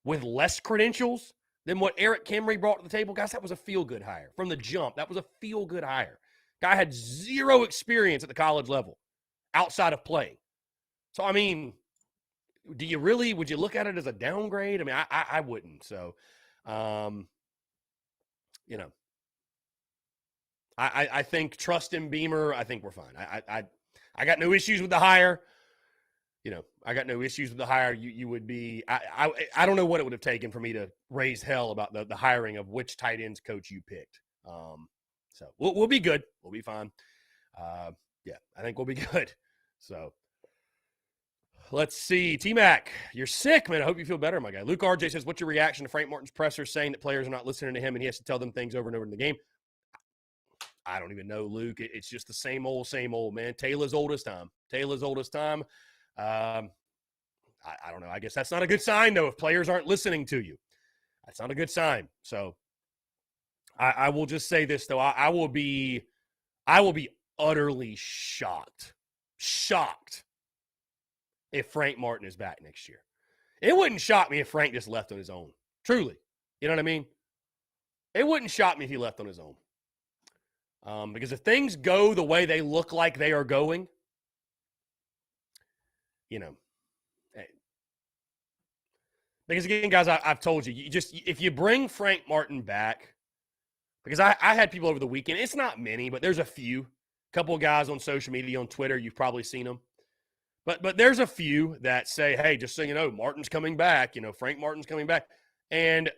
with less credentials than what Eric Kimry brought to the table? Guys, that was a feel-good hire. From the jump, that was a feel-good hire. Guy had zero experience at the college level outside of playing. So, I mean, would you look at it as a downgrade? I mean, I wouldn't. So, I think trust in Beamer. I think we're fine. I got no issues with the hire. I got no issues with the hire. You would be. I don't know what it would have taken for me to raise hell about the hiring of which tight ends coach you picked. So we'll be good. We'll be fine. Yeah, I think we'll be good. So let's see. T-Mac, you're sick, man. I hope you feel better, my guy. Luke RJ says, what's your reaction to Frank Martin's presser saying that players are not listening to him and he has to tell them things over and over in the game? I don't even know, Luke. It's just the same old, man. Taylor's old as time. I don't know. I guess that's not a good sign, though, if players aren't listening to you. That's not a good sign. So I will just say this, though. I will be utterly shocked if Frank Martin is back next year. It wouldn't shock me if Frank just left on his own. Truly. You know what I mean? It wouldn't shock me if he left on his own. Because if things go the way they look like they are going, because again, guys, I've told you, if you bring Frank Martin back, because I had people over the weekend, it's not many, but there's a couple of guys on social media, on Twitter, you've probably seen them. But there's a few that say, hey, just so you know, Martin's coming back, Frank Martin's coming back. And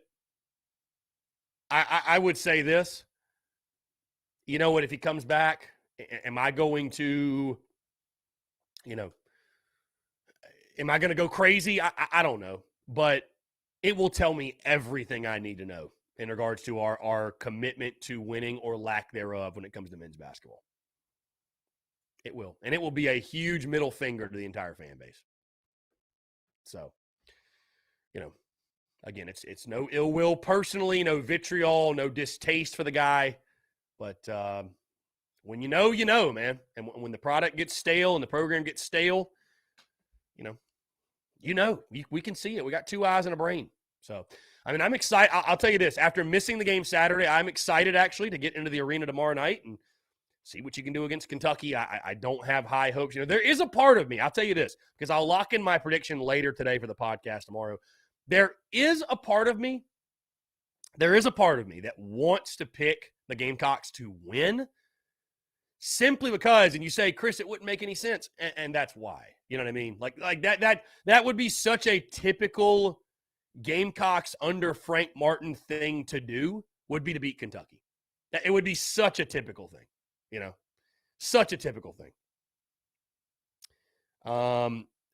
I would say this, you know what, if he comes back, am I going to, am I going to go crazy? I don't know. But it will tell me everything I need to know in regards to our commitment to winning or lack thereof when it comes to men's basketball. It will. And it will be a huge middle finger to the entire fan base. So, again, it's no ill will personally, no vitriol, no distaste for the guy. But when you know, man. And when the product gets stale and the program gets stale, we can see it. We got 2 eyes and a brain. So, I mean, I'm excited. I'll tell you this. After missing the game Saturday, I'm excited, actually, to get into the arena tomorrow night and see what you can do against Kentucky. I don't have high hopes. There is a part of me, I'll tell you this, because I'll lock in my prediction later today for the podcast tomorrow. There is a part of me that wants to pick the Gamecocks to win simply because, and you say, Chris, it wouldn't make any sense, and that's why. You know what I mean? Like that would be such a typical Gamecocks under Frank Martin thing to do, would be to beat Kentucky. It would be such a typical thing, such a typical thing.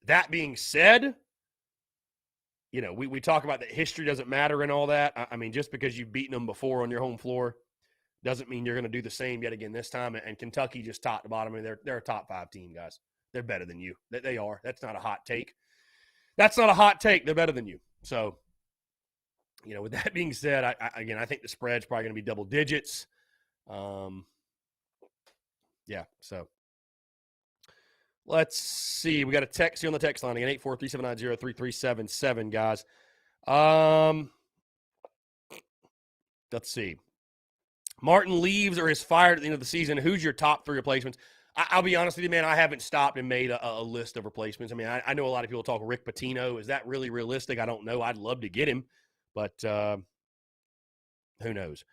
That being said, we talk about that history doesn't matter and all that. I mean, just because you've beaten them before on your home floor doesn't mean you're going to do the same yet again this time. And Kentucky just top to bottom. I mean, they're a top 5 team, guys. They're better than you. They are. That's not a hot take. They're better than you. So, with that being said, I think the spread's probably going to be double digits. Yeah, so let's see. We got a text here on the text line again, 843-790-3377, guys. Let's see. Martin leaves or is fired at the end of the season. Who's your top 3 replacements? I'll be honest with you, man. I haven't stopped and made a list of replacements. I mean, I know a lot of people talk Rick Pitino. Is that really realistic? I don't know. I'd love to get him, but who knows?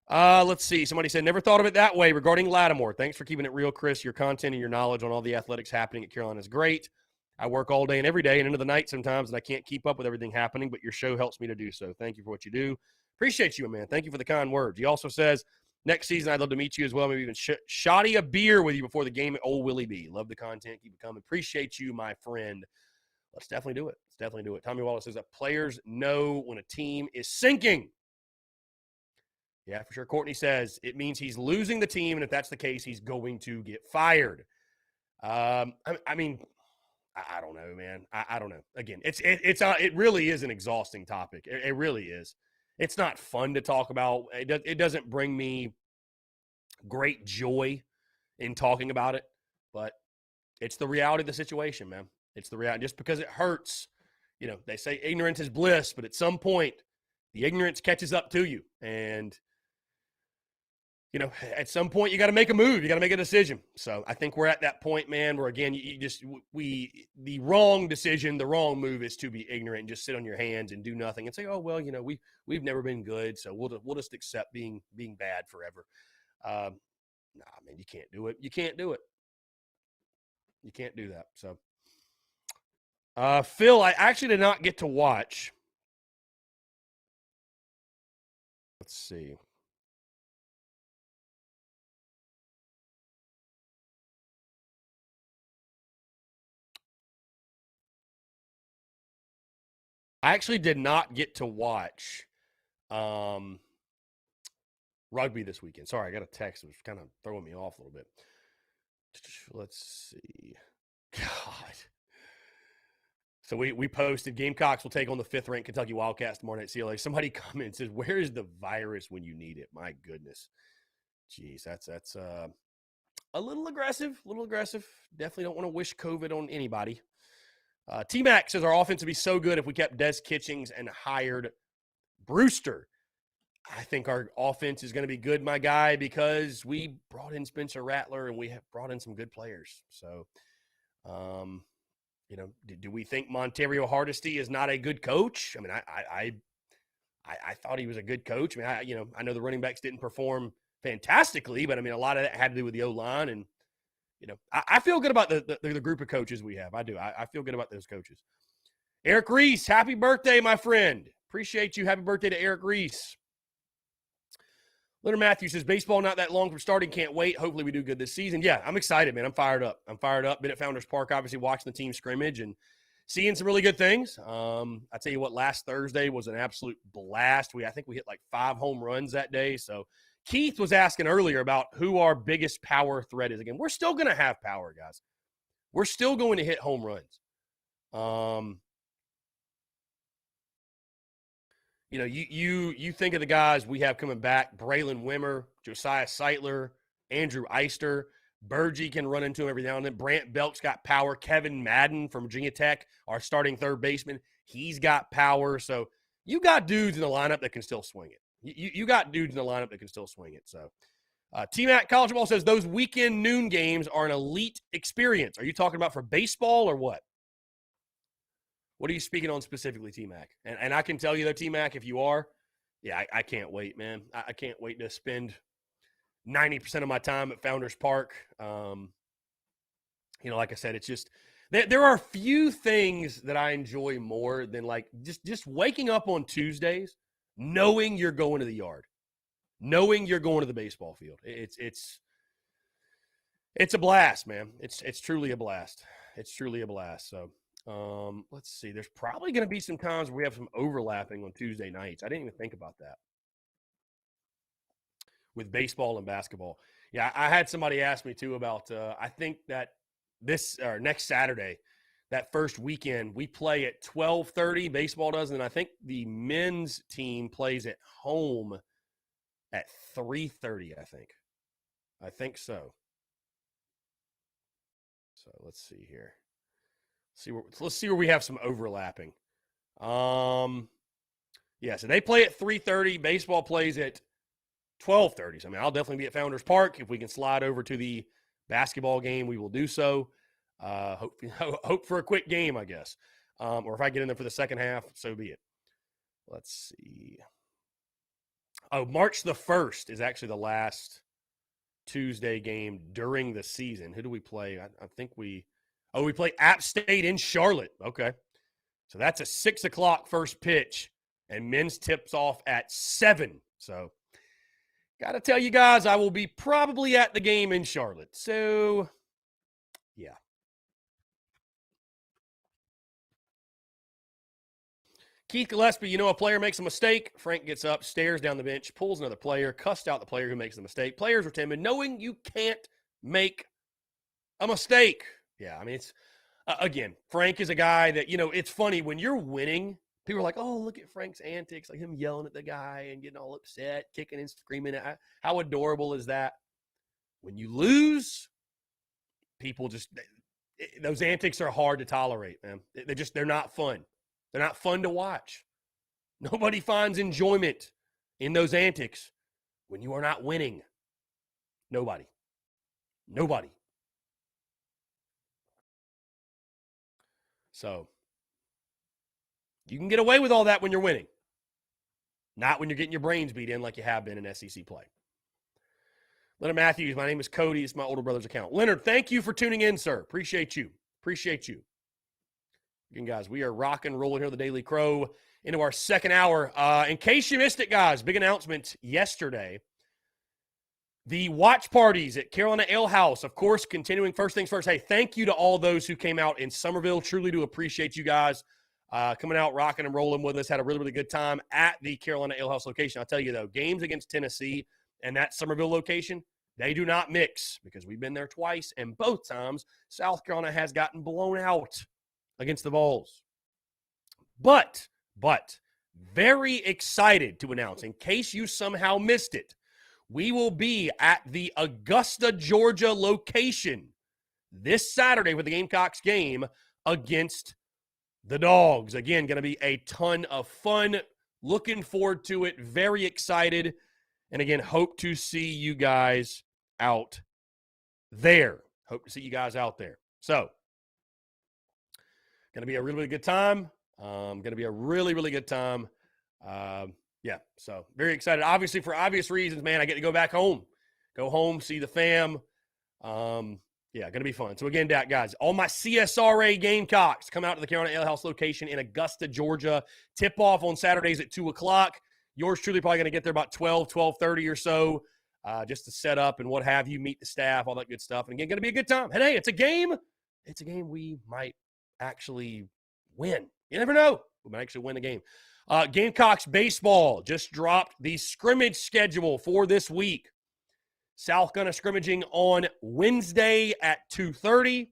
Let's see. Somebody said, never thought of it that way regarding Lattimore. Thanks for keeping it real, Chris. Your content and your knowledge on all the athletics happening at Carolina is great. I work all day and every day and into the night sometimes, and I can't keep up with everything happening, but your show helps me to do so. Thank you for what you do. Appreciate you, man. Thank you for the kind words. He also says, next season, I'd love to meet you as well. Maybe even shoddy a beer with you before the game at Old Willie B. Love the content. Keep it coming. Appreciate you, my friend. Let's definitely do it. Tommy Wallace says that players know when a team is sinking. Yeah, for sure. Courtney says it means he's losing the team, and if that's the case, he's going to get fired. I mean, I don't know, man. I don't know. Again, it really is an exhausting topic. It really is. It's not fun to talk about. It doesn't bring me great joy in talking about it, but it's the reality of the situation, man. It's the reality. Just because it hurts, they say ignorance is bliss, but at some point, the ignorance catches up to you, and at some point you got to make a move. You got to make a decision. So I think we're at that point, man, where again, the wrong decision, the wrong move is to be ignorant and just sit on your hands and do nothing and say, oh, well, we've never been good. So we'll just accept being bad forever. Nah, man, you can't do it. You can't do that. So, Phil, I actually did not get to watch. Let's see. I actually did not get to watch rugby this weekend. Sorry, I got a text. It was kind of throwing me off a little bit. Let's see. God. So we posted Gamecocks will take on the 5th-ranked Kentucky Wildcats tomorrow night at CLA. Somebody commented, says, where is the virus when you need it? My goodness. Jeez, that's a little aggressive. Definitely don't want to wish COVID on anybody. T-Mac says our offense would be so good if we kept Des Kitchings and hired Brewster. I think our offense is going to be good, my guy, because we brought in Spencer Rattler and we have brought in some good players. So, do we think Montario Hardesty is not a good coach? I mean, I thought he was a good coach. I mean, I know the running backs didn't perform fantastically, but I mean, a lot of that had to do with the O-line. And, I feel good about the group of coaches we have. I do. I feel good about those coaches. Eric Reese, happy birthday, my friend. Appreciate you. Happy birthday to Eric Reese. Leonard Matthews says, baseball not that long from starting. Can't wait. Hopefully we do good this season. Yeah, I'm excited, man. I'm fired up. Been at Founders Park, obviously, watching the team scrimmage and seeing some really good things. I tell you what, last Thursday was an absolute blast. I think we hit like 5 home runs that day. So Keith was asking earlier about who our biggest power threat is. Again, we're still going to have power, guys. We're still going to hit home runs. You think of the guys we have coming back: Braylon Wimmer, Josiah Seitler, Andrew Eister. Burgee can run into him every now and then. Brant Belk's got power. Kevin Madden from Virginia Tech, our starting third baseman, he's got power. So you got dudes in the lineup that can still swing it. You got dudes in the lineup that can still swing it. So T-Mac College Ball says those weekend noon games are an elite experience. Are you talking about for baseball or what? What are you speaking on specifically, T-Mac? And I can tell you, though, T-Mac, if you are, yeah, I can't wait, man. I can't wait to spend 90% of my time at Founders Park. Like I said, it's just there are few things that I enjoy more than like just waking up on Tuesdays, knowing you're going to the yard, knowing you're going to the baseball field. It's a blast, man. It's truly a blast. It's truly a blast. So. Let's see. There's probably going to be some times where we have some overlapping on Tuesday nights. I didn't even think about that with baseball and basketball. Yeah, I had somebody ask me too about. I think that this or next Saturday, that first weekend, we play at 12:30. Baseball does, and I think the men's team plays at home at 3:30. I think so. So let's see here. Let's see where we have some overlapping. So they play at 3:30. Baseball plays at 12:30. So, I mean, I'll definitely be at Founders Park. If we can slide over to the basketball game, we will do so. Hope for a quick game, I guess. Or if I get in there for the second half, so be it. Let's see. Oh, March the 1st is actually the last Tuesday game during the season. Who do we play? I think we play App State in Charlotte. Okay. So that's a 6 o'clock first pitch, and men's tips off at 7. So got to tell you guys, I will be probably at the game in Charlotte. So, yeah. Keith Gillespie, a player makes a mistake. Frank gets up, stares down the bench, pulls another player, cussed out the player who makes the mistake. Players are timid, knowing you can't make a mistake. Yeah, I mean, it's, again, Frank is a guy that, it's funny. When you're winning, people are like, oh, look at Frank's antics, like him yelling at the guy and getting all upset, kicking and screaming. How adorable is that? When you lose, people those antics are hard to tolerate, man. They're not fun. They're not fun to watch. Nobody finds enjoyment in those antics when you are not winning. Nobody. So you can get away with all that when you're winning. Not when you're getting your brains beat in like you have been in SEC play. Leonard Matthews, my name is Cody. It's my older brother's account. Leonard, thank you for tuning in, sir. Appreciate you. Again, guys, we are rock and rolling here at the Daily Crow into our second hour. In case you missed it, guys, big announcement yesterday. The watch parties at Carolina Ale House, of course, continuing. First things first, hey, thank you to all those who came out in Summerville. Truly do appreciate you guys coming out, rocking and rolling with us. Had a really, really good time at the Carolina Ale House location. I'll tell you, though, games against Tennessee and that Summerville location, they do not mix because we've been there twice, and both times South Carolina has gotten blown out against the Vols. But very excited to announce, in case you somehow missed it, we will be at the Augusta, Georgia location this Saturday with the Gamecocks game against the Dogs. Again, going to be a ton of fun. Looking forward to it. Very excited. And again, hope to see you guys out there. So, going to be a really, really good time. So very excited. Obviously, for obvious reasons, man, I get to go back home. Go home, see the fam. Going to be fun. So again, guys, all my CSRA Gamecocks come out to the Carolina Ale House location in Augusta, Georgia. Tip-off on Saturdays at 2 o'clock. Yours truly probably going to get there about 12:30 or so, just to set up and what have you, meet the staff, all that good stuff. And again, going to be a good time. And hey, it's a game. It's a game we might actually win. You never know. We might actually win the game. Gamecocks baseball just dropped the scrimmage schedule for this week. South Carolina scrimmaging on Wednesday at 2:30,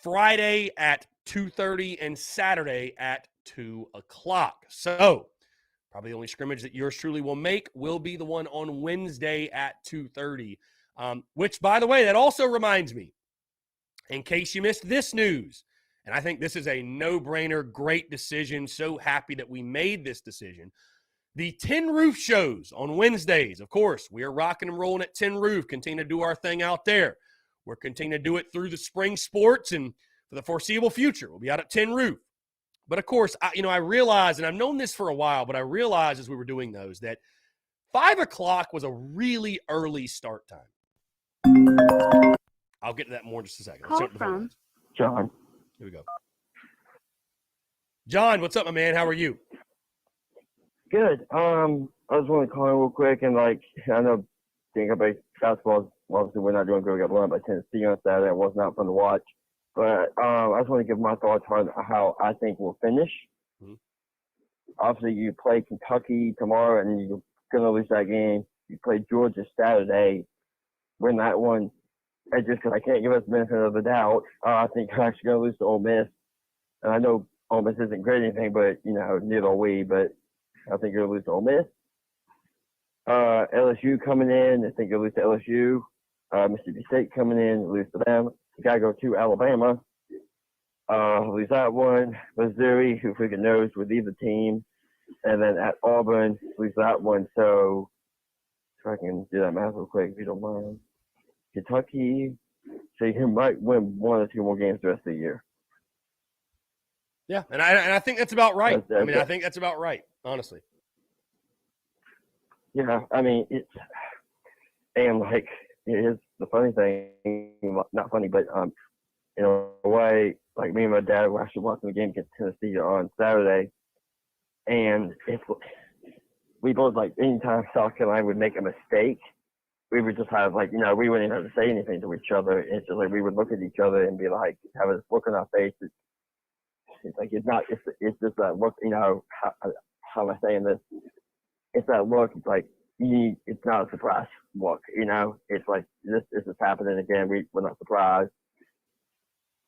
Friday at 2:30, and Saturday at 2 o'clock. So probably the only scrimmage that yours truly will make will be the one on Wednesday at 2:30. Which, by the way, that also reminds me, in case you missed this news, and I think this is a no-brainer, great decision. So happy that we made this decision. The Tin Roof shows on Wednesdays. Of course, we are rocking and rolling at Tin Roof. Continue to do our thing out there. We're continuing to do it through the spring sports, and for the foreseeable future, we'll be out at Tin Roof. But, of course, I realized, and I've known this for a while, but I realized as we were doing those that 5 o'clock was a really early start time. I'll get to that more in just a second. Call from John. Here we go. John, what's up, my man? How are you? Good. I just want to call in real quick and I know Gamecocks basketball, obviously we're not doing good. We got blown by Tennessee on Saturday. It was not fun to watch. But I just want to give my thoughts on how I think we'll finish. Mm-hmm. Obviously, you play Kentucky tomorrow and you're going to lose that game. You play Georgia Saturday, win that one. And just because I can't give us the benefit of the doubt, I think we're actually going to lose to Ole Miss. And I know Ole Miss isn't great or anything, but, neither are we. But I think you're going to lose to Ole Miss. LSU coming in, I think you'll lose to LSU. Mississippi State coming in, lose to them. You got to go to Alabama. Lose that one. Missouri, who freaking knows, would leave the team. And then at Auburn, lose that one. So, if I can do that math real quick, if you don't mind. Kentucky, so you might win 1 or 2 more games the rest of the year. Yeah, and I think that's about right. I think that's about right, honestly. Yeah, it is the funny thing, not funny, but in a way, like me and my dad were actually watching the game against Tennessee on Saturday, and we both, anytime South Carolina would make a mistake, we would just have, we wouldn't even have to say anything to each other. It's just we would look at each other and be have this look on our face. It's just that look, how am I saying this? It's that look, it's not a surprise look, it's this is happening again. We're not surprised.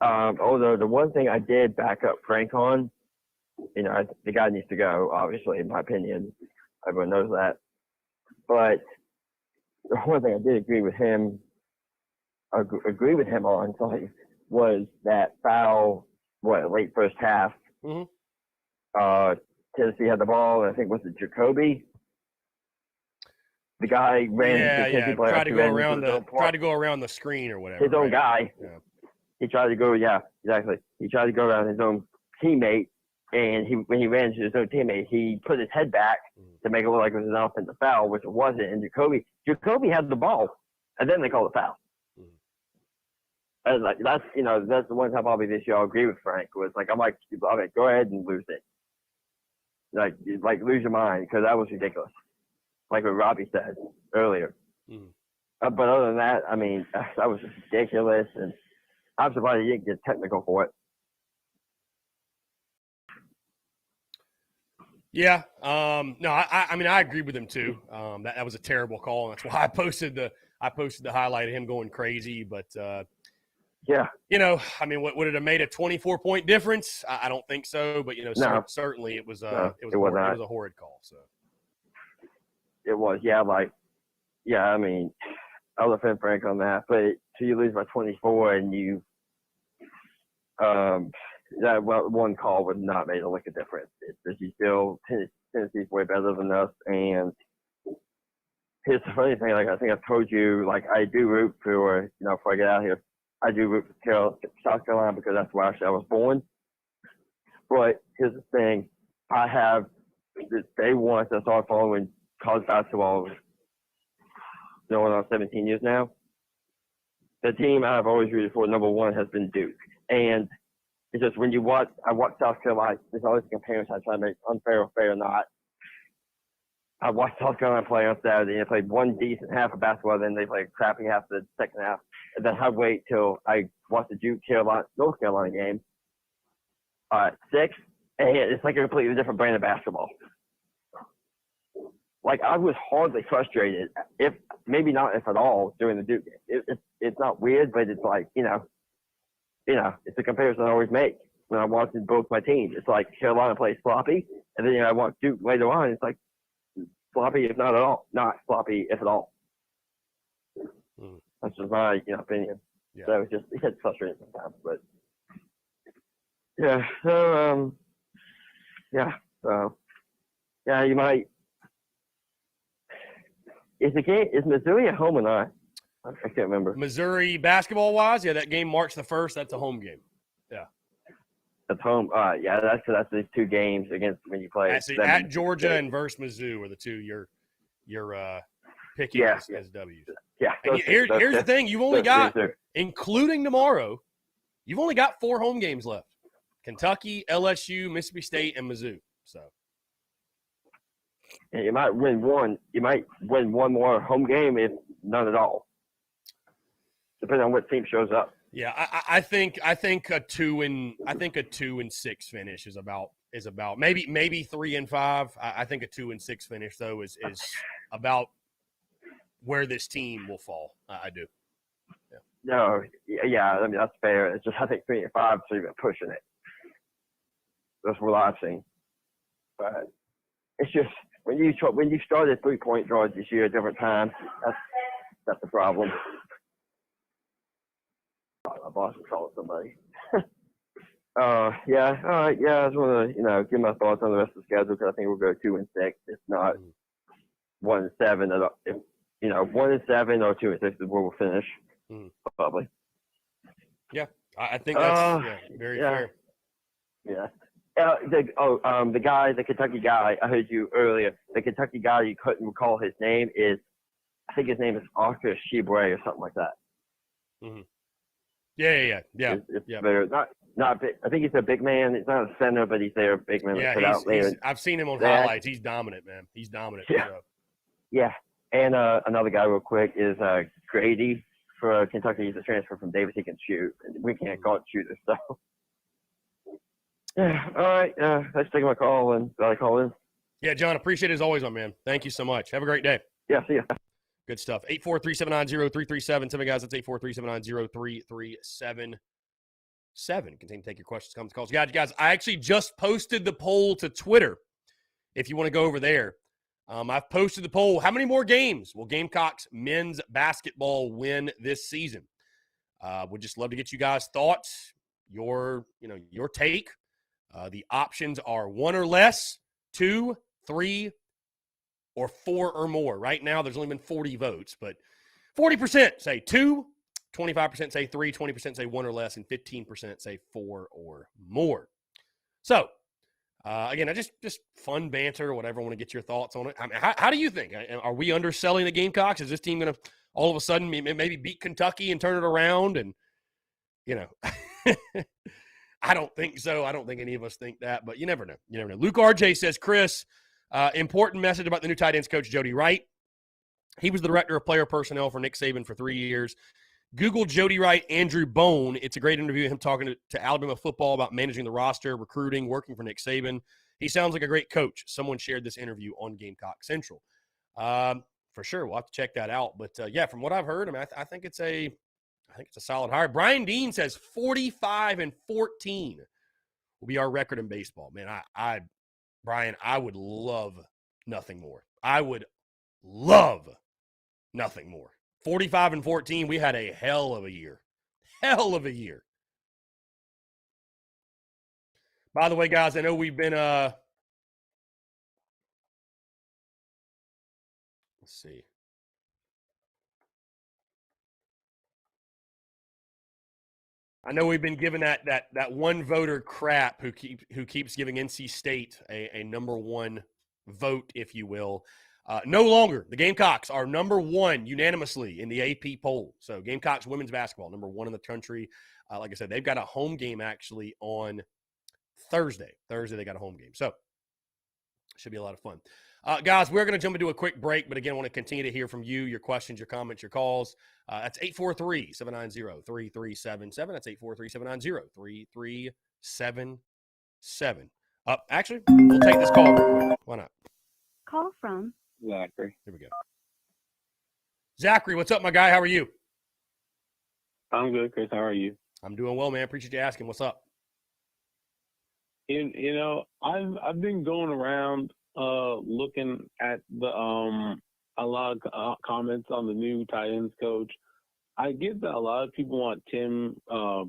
Although the one thing I did back up Frank on, the guy needs to go, obviously, in my opinion. Everyone knows that. But the one thing I did agree with him on was that foul, late first half. Mm-hmm. Tennessee had the ball, and I think was it Jacoby? The guy ran. Tried to go around the screen or whatever. His own guy. Yeah. He tried to go. Yeah, exactly. He tried to go around his own teammate, and when he ran to his own teammate, he put his head back to make it look like it was an offensive foul, which it wasn't. And Jacoby had the ball, and then they called a foul. And that's the one time probably this year I'll agree with Frank was go ahead and lose it. Lose your mind, because that was ridiculous. Like what Robbie said earlier. But other than that, that was just ridiculous, and I'm surprised he didn't get technical for it. Yeah. No, I agree with him too. That was a terrible call. And that's why I posted the highlight of him going crazy. But yeah, would it have made a 24-point difference? I don't think so. But no. Certainly it was. No, it was a horrid call. So it was. Yeah, I'll defend Frank on that. But so you lose by 24, and you that one call would not make a lick of difference. It's just you still Tennessee's way better than us, and here's the funny thing. I think I've told you, I do root for before I get out of here, I do root for South Carolina because that's where actually I was born. But here's the thing: I have day one since I started following college basketball, going on 17 years now. The team I've always rooted for, number one, has been Duke, and it's just when I watch South Carolina, there's always a comparison I try to make unfair or fair or not. I watched South Carolina play on Saturday, and they played one decent half of basketball, then they played a crappy half of the second half. And then I wait till I watch the North Carolina game, 6, and it's like a completely different brand of basketball. I was hardly frustrated, if at all, during the Duke game. It's not weird, but it's it's a comparison I always make when I'm watching both my teams. It's like Carolina plays sloppy, and then I watch Duke later on. It's sloppy, if not at all. Not sloppy, if at all. That's just my opinion. Yeah. So it's frustrating sometimes, but yeah. So you might. Is Missouri at home or not? I can't remember. Missouri basketball-wise, yeah, that game March the 1st. That's a home game. Yeah. At home. That's the two games against when you play. At Georgia and versus Mizzou are the two you're picking as W's. Yeah. And here's the thing: you've only got, including tomorrow, you've only got 4 home games left: Kentucky, LSU, Mississippi State, and Mizzou. So. And you might win one. You might win one more home game, if none at all, depending on what team shows up. Yeah, I think a 2-6 finish is about maybe 3-5. I think a 2-6 finish though is about where this team will fall. I do. Yeah. No, yeah, I mean that's fair. It's just I think 3-5 is even pushing it. That's what I've seen. But it's just when you started 3-point draws this year at different times, that's the problem. My boss was calling somebody. Yeah, all right, yeah. I just want to give my thoughts on the rest of the schedule because I think we'll go 2-6. If not 1-7, if 1-7 or 2-6 is where we'll finish. Probably. Yeah, I think that's very fair. Yeah. The Kentucky guy, I heard you earlier. The Kentucky guy, you couldn't recall his name I think his name is Arthur Shebre or something like that. Mm-hmm. Yeah. It's not big. I think he's a big man. He's not a center, but he's there, big man. Yeah, I've seen him on highlights. He's dominant, man. He's dominant. Yeah. So. Yeah. And another guy real quick is Grady for Kentucky. He's a transfer from Davis. He can shoot. We can't call it shooters, so. Yeah, all right. Let's take my call and I call in. Yeah, John, appreciate it as always, my man. Thank you so much. Have a great day. Yeah, see ya. Good stuff. 843-790-3377. Tell me, guys, that's 843-790-3377. Continue to take your questions, comments, calls. Guys, I actually just posted the poll to Twitter. If you want to go over there, I've posted the poll. How many more games will Gamecocks men's basketball win this season? Would just love to get you guys' thoughts, your take. The options are 1 or less, 2, 3, or 4 or more. Right now, there's only been 40 votes, but 40% say 2, 25% say 3, 20% say 1 or less, and 15% say 4 or more. So, again, I just fun banter or whatever. I want to get your thoughts on it. I mean, how do you think? Are we underselling the Gamecocks? Is this team going to all of a sudden maybe beat Kentucky and turn it around? And, I don't think so. I don't think any of us think that, but you never know. Luke RJ says, Chris, important message about the new tight ends coach, Jody Wright. He was the director of player personnel for Nick Saban for 3 years. Google Jody Wright, Andrew Bone. It's a great interview, him talking to Alabama football about managing the roster, recruiting, working for Nick Saban. He sounds like a great coach. Someone shared this interview on Gamecock Central. For sure, we'll have to check that out. But, from what I've heard, I mean, I think it's a solid hire. Brian Dean says 45-14 will be our record in baseball. Man, Brian, I would love nothing more. I would love nothing more. 45-14, we had a hell of a year. Hell of a year. By the way, guys, I know we've been let's see. I know we've been giving that one voter crap who keeps giving NC State a number one vote, if you will. No longer. The Gamecocks are number one unanimously in the AP poll. So Gamecocks women's basketball, number one in the country. Like I said, they've got a home game actually on Thursday. They got a home game. So should be a lot of fun. Guys, we're going to jump into a quick break, but again, I want to continue to hear from you, your questions, your comments, your calls. That's 843-790-3377. That's 843-790-3377. Actually, we'll take this call real quick. Why not? Call from Zachary. Here we go. Zachary, what's up, my guy? How are you? I'm good, Chris. How are you? I'm doing well, man. Appreciate you asking. What's up? I've been going around looking at the a lot of comments on the new tight ends coach. I get that a lot of people want Tim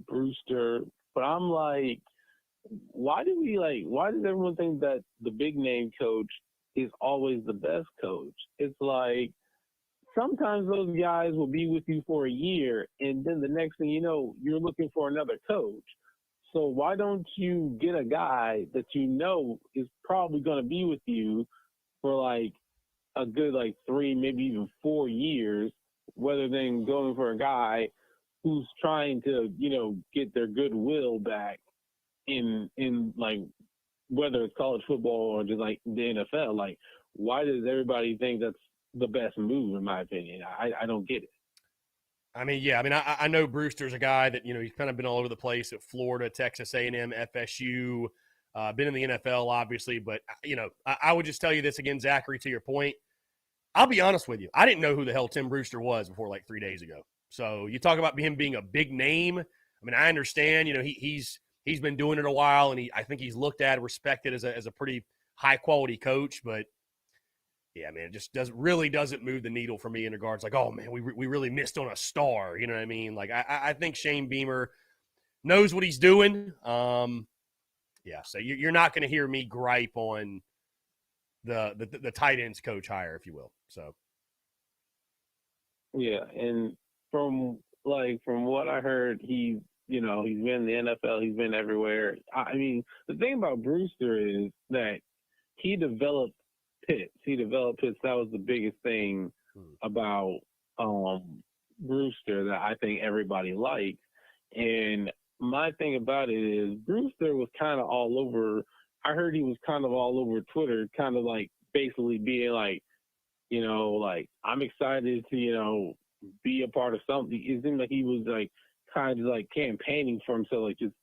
Brewster, but I'm like, why does everyone think that the big name coach is always the best coach? It's like sometimes those guys will be with you for a year, and then the next thing you know, you're looking for another coach. So why don't you get a guy that you know is probably going to be with you for like a good 3, maybe even 4 years, rather than going for a guy who's trying to, get their goodwill back in like whether it's college football or just like the NFL. Like, why does everybody think that's the best move? In my opinion, I don't get it. I mean, yeah. I mean, I know Brewster's a guy that he's kind of been all over the place at Florida, Texas A&M, FSU, been in the NFL, obviously. But I would just tell you this again, Zachary. To your point, I'll be honest with you. I didn't know who the hell Tim Brewster was before like 3 days ago. So you talk about him being a big name. I mean, I understand. He's been doing it a while, and I think he's looked at, respected as a pretty high quality coach. But yeah, man, it just doesn't move the needle for me in regards like, oh man, we really missed on a star. You know what I mean? Like I think Shane Beamer knows what he's doing. Yeah, so you're not going to hear me gripe on the tight ends coach hire, if you will. So yeah, and from what I heard, he's been in the NFL, he's been everywhere. I mean, the thing about Brewster is that he developed Pitts. That was the biggest thing about Brewster that I think everybody liked. And my thing about it is Brewster was kind of all over. I heard he was kind of all over Twitter, kind of like basically being like, I'm excited to, be a part of something. It seemed like he was like kind of like campaigning for himself, like just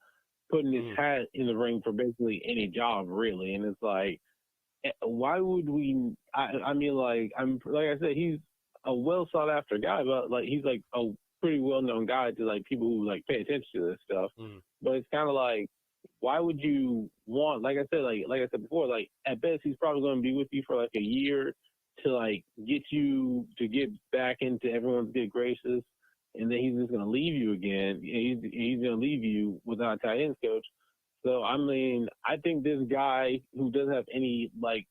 putting his hat in the ring for basically any job, really. And it's like, why would we? I mean, like I said, he's a well sought after guy, but like he's like a pretty well known guy to like people who like pay attention to this stuff. But it's kind of like, why would you want? Like I said before, like at best he's probably going to be with you for like a year to like get you to get back into everyone's good graces, and then he's just going to leave you again. He's going to leave you without a tight ends coach. So, I mean, I think this guy who doesn't have any, like,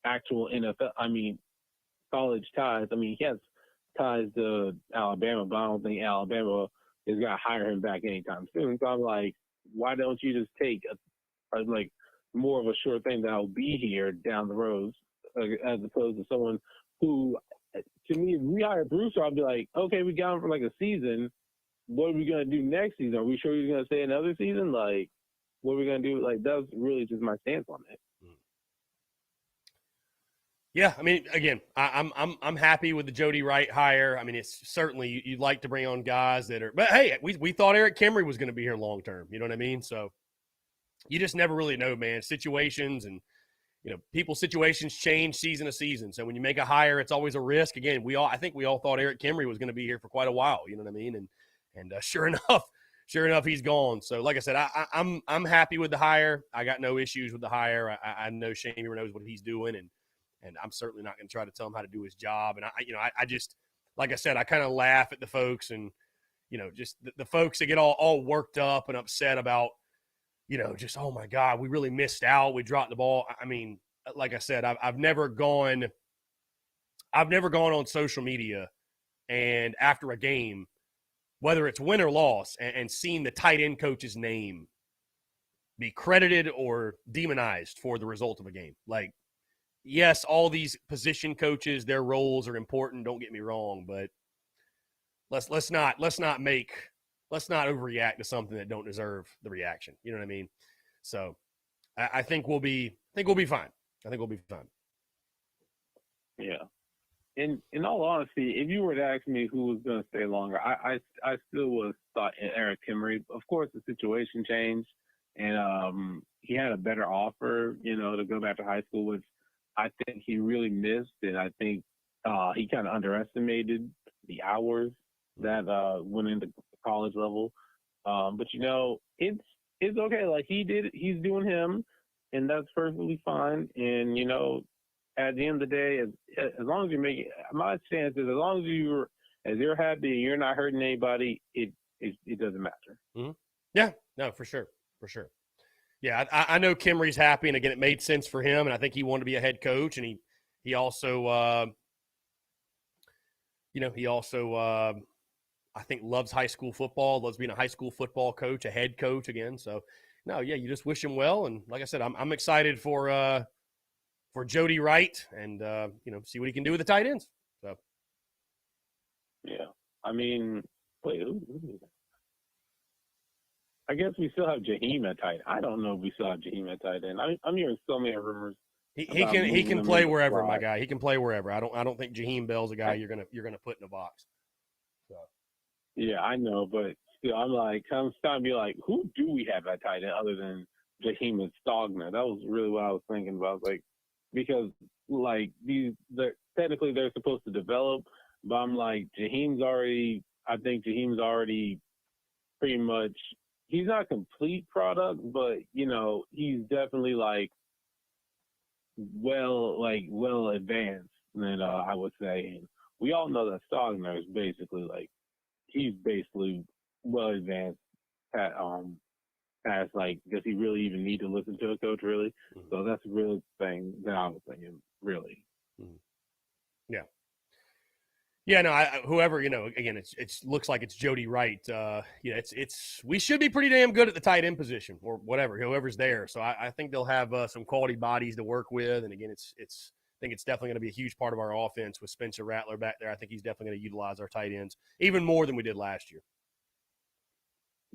actual college ties. I mean, he has ties to Alabama, but I don't think Alabama is going to hire him back anytime soon. So I'm like, why don't you just take a more of a sure thing that'll be here down the road, as opposed to someone who, to me, if we hire Brewster, I'll be like, okay, we got him for like a season. What are we going to do next season? Are we sure he's going to stay another season? Like, what are we going to do? Like, that's really just my stance on it. Yeah, I mean, again, I'm happy with the Jody Wright hire. I mean, it's certainly you'd like to bring on guys that are, but hey, we thought Eric Kimry was going to be here long term. You know what I mean? So you just never really know, man. Situations and people's situations change season to season. So when you make a hire, it's always a risk. Again, I think we all thought Eric Kimry was going to be here for quite a while. You know what I mean? And sure enough, he's gone. So like I said, I'm happy with the hire. I got no issues with the hire. I know Shane Beamer knows what he's doing, and I'm certainly not going to try to tell him how to do his job. And I just, like I said, I kind of laugh at the folks and, just the folks that get all worked up and upset about, just, oh my God, we really missed out. We dropped the ball. I mean, like I said, I've never gone on social media and after a game, whether it's win or loss, and seen the tight end coach's name be credited or demonized for the result of a game. Like, yes, all these position coaches, their roles are important. Don't get me wrong, but let's not overreact to something that don't deserve the reaction. You know what I mean? So I think we'll be fine. I think we'll be fine. Yeah. In all honesty, if you were to ask me who was going to stay longer, I still would have thought Eric Kimry. Of course, the situation changed, and he had a better offer, to go back to high school, which I think he really missed, and I think he kind of underestimated the hours that went into college level. But it's okay. Like he's doing him, and that's perfectly fine. And at the end of the day, as long as you're making, my stance is as long as you're as you're happy and you're not hurting anybody, it doesn't matter. Mm-hmm. Yeah, no, for sure. Yeah, I know Kimry's happy, and again, it made sense for him, and I think he wanted to be a head coach, and he also, I think loves high school football, loves being a high school football coach, a head coach again. So, no, yeah, you just wish him well, and like I said, I'm excited for Jody Wright, and see what he can do with the tight ends. So, yeah, I mean, wait, who is that? I guess we still have Jaheim at tight. I don't know if we still have Jaheim at tight end. I'm hearing so many rumors. He can play wherever, my guy. He can play wherever. I don't think Jaheim Bell's a guy you're gonna put in a box. So. Yeah, I know, but still, I'm like, I'm starting to be like, who do we have at tight end other than Jaheim and Stogner? That was really what I was thinking about. Like, because like technically they're supposed to develop, but I'm like, I think Jaheim's already pretty much. He's not a complete product, but he's definitely well advanced. And I would say, and we all know that Stogner is basically he's basically well advanced. Does he really even need to listen to a coach really? Mm-hmm. So that's a real thing that I was thinking, really. Mm-hmm. Yeah. Yeah, no. Whoever again, it looks like it's Jody Wright. We should be pretty damn good at the tight end position or whatever, whoever's there. So I think they'll have some quality bodies to work with. And again, I think it's definitely going to be a huge part of our offense with Spencer Rattler back there. I think he's definitely going to utilize our tight ends even more than we did last year.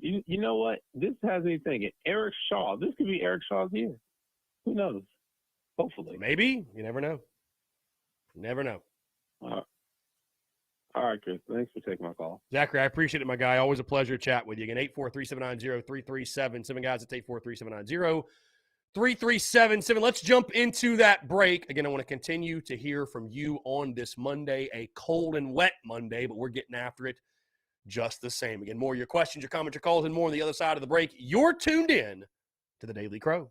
You know what? This has me thinking. Eric Shaw. This could be Eric Shaw's year. Who knows? Hopefully. Maybe. You never know. All right, Chris. Thanks for taking my call. Zachary, I appreciate it, my guy. Always a pleasure to chat with you. Again, 843-790-3377. Guys, it's 843-790-3377. Let's jump into that break. Again, I want to continue to hear from you on this Monday, a cold and wet Monday, but we're getting after it just the same. Again, more of your questions, your comments, your calls, and more on the other side of the break. You're tuned in to the Daily Crow.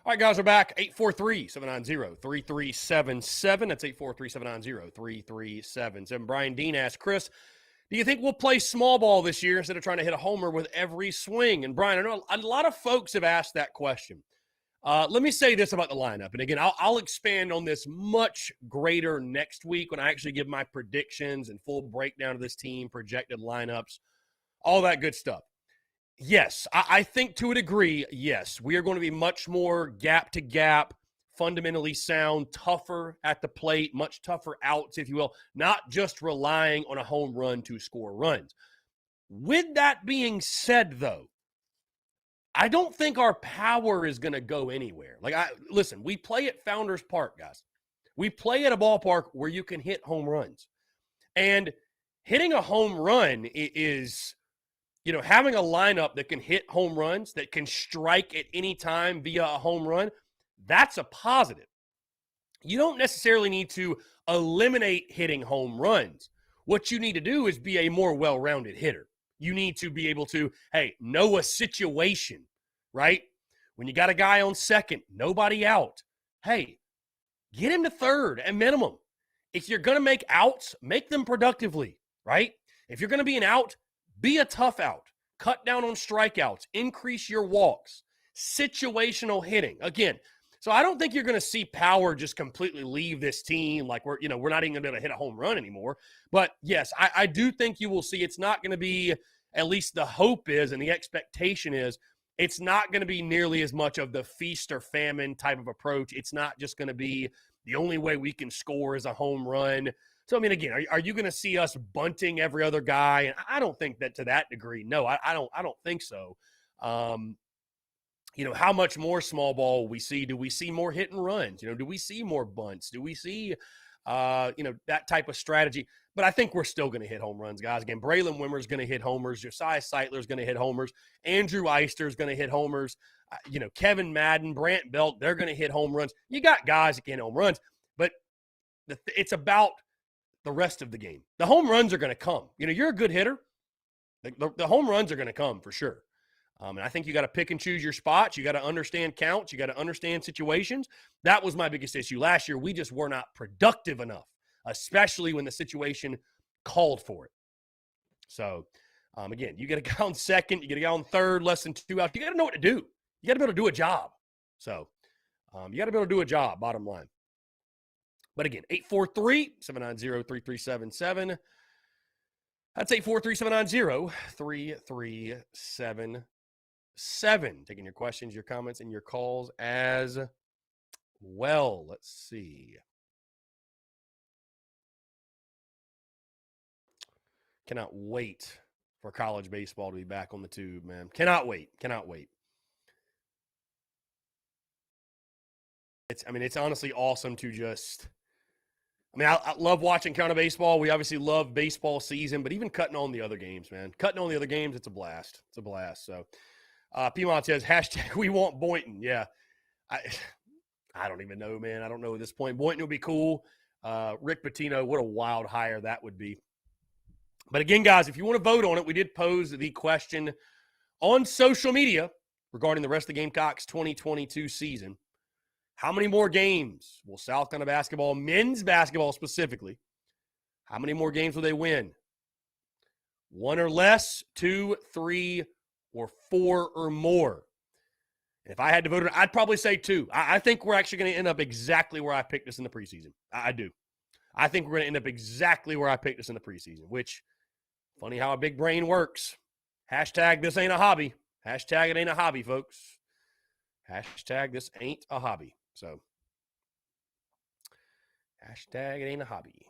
All right, guys, we're back. 843-790-3377. That's 843-790-3377. Brian Dean asked, Chris, do you think we'll play small ball this year instead of trying to hit a homer with every swing? And, Brian, I know a lot of folks have asked that question. Let me say this about the lineup. And, again, I'll expand on this much greater next week when I actually give my predictions and full breakdown of this team, projected lineups, all that good stuff. Yes, I think to a degree, yes, we are going to be much more gap-to-gap, fundamentally sound, tougher at the plate, much tougher outs, if you will, not just relying on a home run to score runs. With that being said, though, I don't think our power is going to go anywhere. Listen, we play at Founders Park, guys. We play at a ballpark where you can hit home runs. And hitting a home run is, having a lineup that can hit home runs, that can strike at any time via a home run, that's a positive. You don't necessarily need to eliminate hitting home runs. What you need to do is be a more well-rounded hitter. You need to be able to, know a situation, right? When you got a guy on second, nobody out, get him to third at minimum. If you're going to make outs, make them productively, right? If you're going to be an out, be a tough out. Cut down on strikeouts. Increase your walks. Situational hitting. Again, so I don't think you're going to see power just completely leave this team like we're not even going to be able to hit a home run anymore. But yes, I do think you will see it's not going to be, at least the hope is and the expectation is, it's not going to be nearly as much of the feast or famine type of approach. It's not just going to be the only way we can score is a home run. So, again, are you going to see us bunting every other guy? And I don't think that to that degree. No, I don't think so. How much more small ball we see? Do we see more hit and runs? Do we see more bunts? Do we see, that type of strategy? But I think we're still going to hit home runs, guys. Again, Braylon Wimmer's going to hit homers. Josiah Seitler's going to hit homers. Andrew Eister's going to hit homers. Kevin Madden, Brant Belk, they're going to hit home runs. You got guys that can hit home runs, but it's about the rest of the game. The home runs are going to come. You're a good hitter. The home runs are going to come for sure. And I think you got to pick and choose your spots. You got to understand counts. You got to understand situations. That was my biggest issue last year. We just were not productive enough, especially when the situation called for it. So, again, you get a guy on second, you get a guy on third, less than 2 outs. You got to know what to do. You got to be able to do a job. So, you got to be able to do a job, bottom line. But again, 843-790-3377. That's 843-790-3377. Taking your questions, your comments, and your calls as well. Let's see. Cannot wait for college baseball to be back on the tube, man. Cannot wait. It's honestly awesome to just – I love watching county baseball. We obviously love baseball season, but even cutting on the other games, man. Cutting on the other games, it's a blast. So, Piedmont says, # we want Boynton. Yeah. I don't even know, man. I don't know at this point. Boynton would be cool. Rick Pitino, what a wild hire that would be. But again, guys, if you want to vote on it, we did pose the question on social media regarding the rest of the Gamecocks 2022 season. How many more games will South Carolina basketball, men's basketball specifically, how many more games will they win? 1 or less, 2, 3, or 4 or more? And if I had to vote, I'd probably say 2. I think we're actually going to end up exactly where I picked us in the preseason. I do. I think we're going to end up exactly where I picked us in the preseason, which, funny how a big brain works. # this ain't a hobby. # it ain't a hobby, folks. # this ain't a hobby. So, # it ain't a hobby.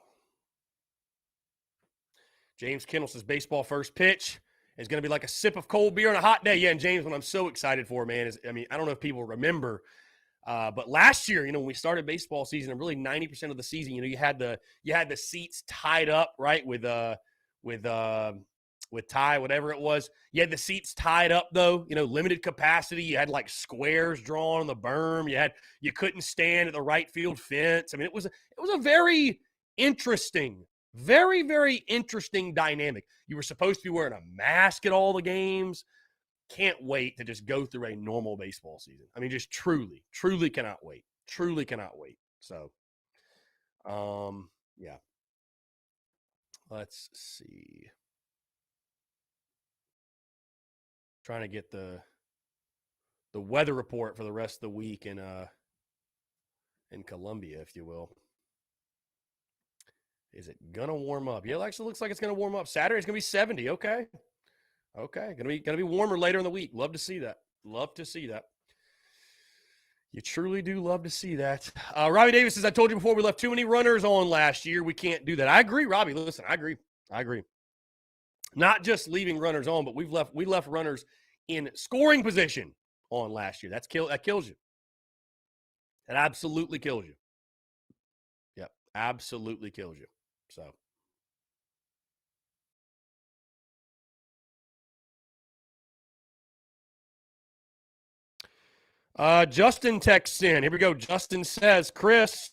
James Kendall says baseball first pitch is going to be like a sip of cold beer on a hot day. Yeah, and James, what I'm so excited for, man, is, I don't know if people remember, but last year, when we started baseball season, and really 90% of the season, you had the seats tied up, right, with tie, whatever it was. You had the seats tied up though, limited capacity. You had like squares drawn on the berm. You couldn't stand at the right field fence. It was a very interesting, very, very interesting dynamic. You were supposed to be wearing a mask at all the games. can't wait to just go through a normal baseball season. I mean, just truly cannot wait. Truly cannot wait. So, yeah. Let's see. Trying to get the weather report for the rest of the week in Columbia, if you will. Is it gonna warm up? Yeah, it actually looks like it's gonna warm up. Saturday's gonna be 70. Okay. Gonna be warmer later in the week. Love to see that. Love to see that. You truly do love to see that. Robbie Davis says, I told you before, we left too many runners on last year. We can't do that. I agree, Robbie. Listen, I agree. Not just leaving runners on, but we left runners in scoring position on last year. That kills you. That absolutely kills you. Yep, absolutely kills you. So. Justin texts in. Here we go. Justin says, Chris.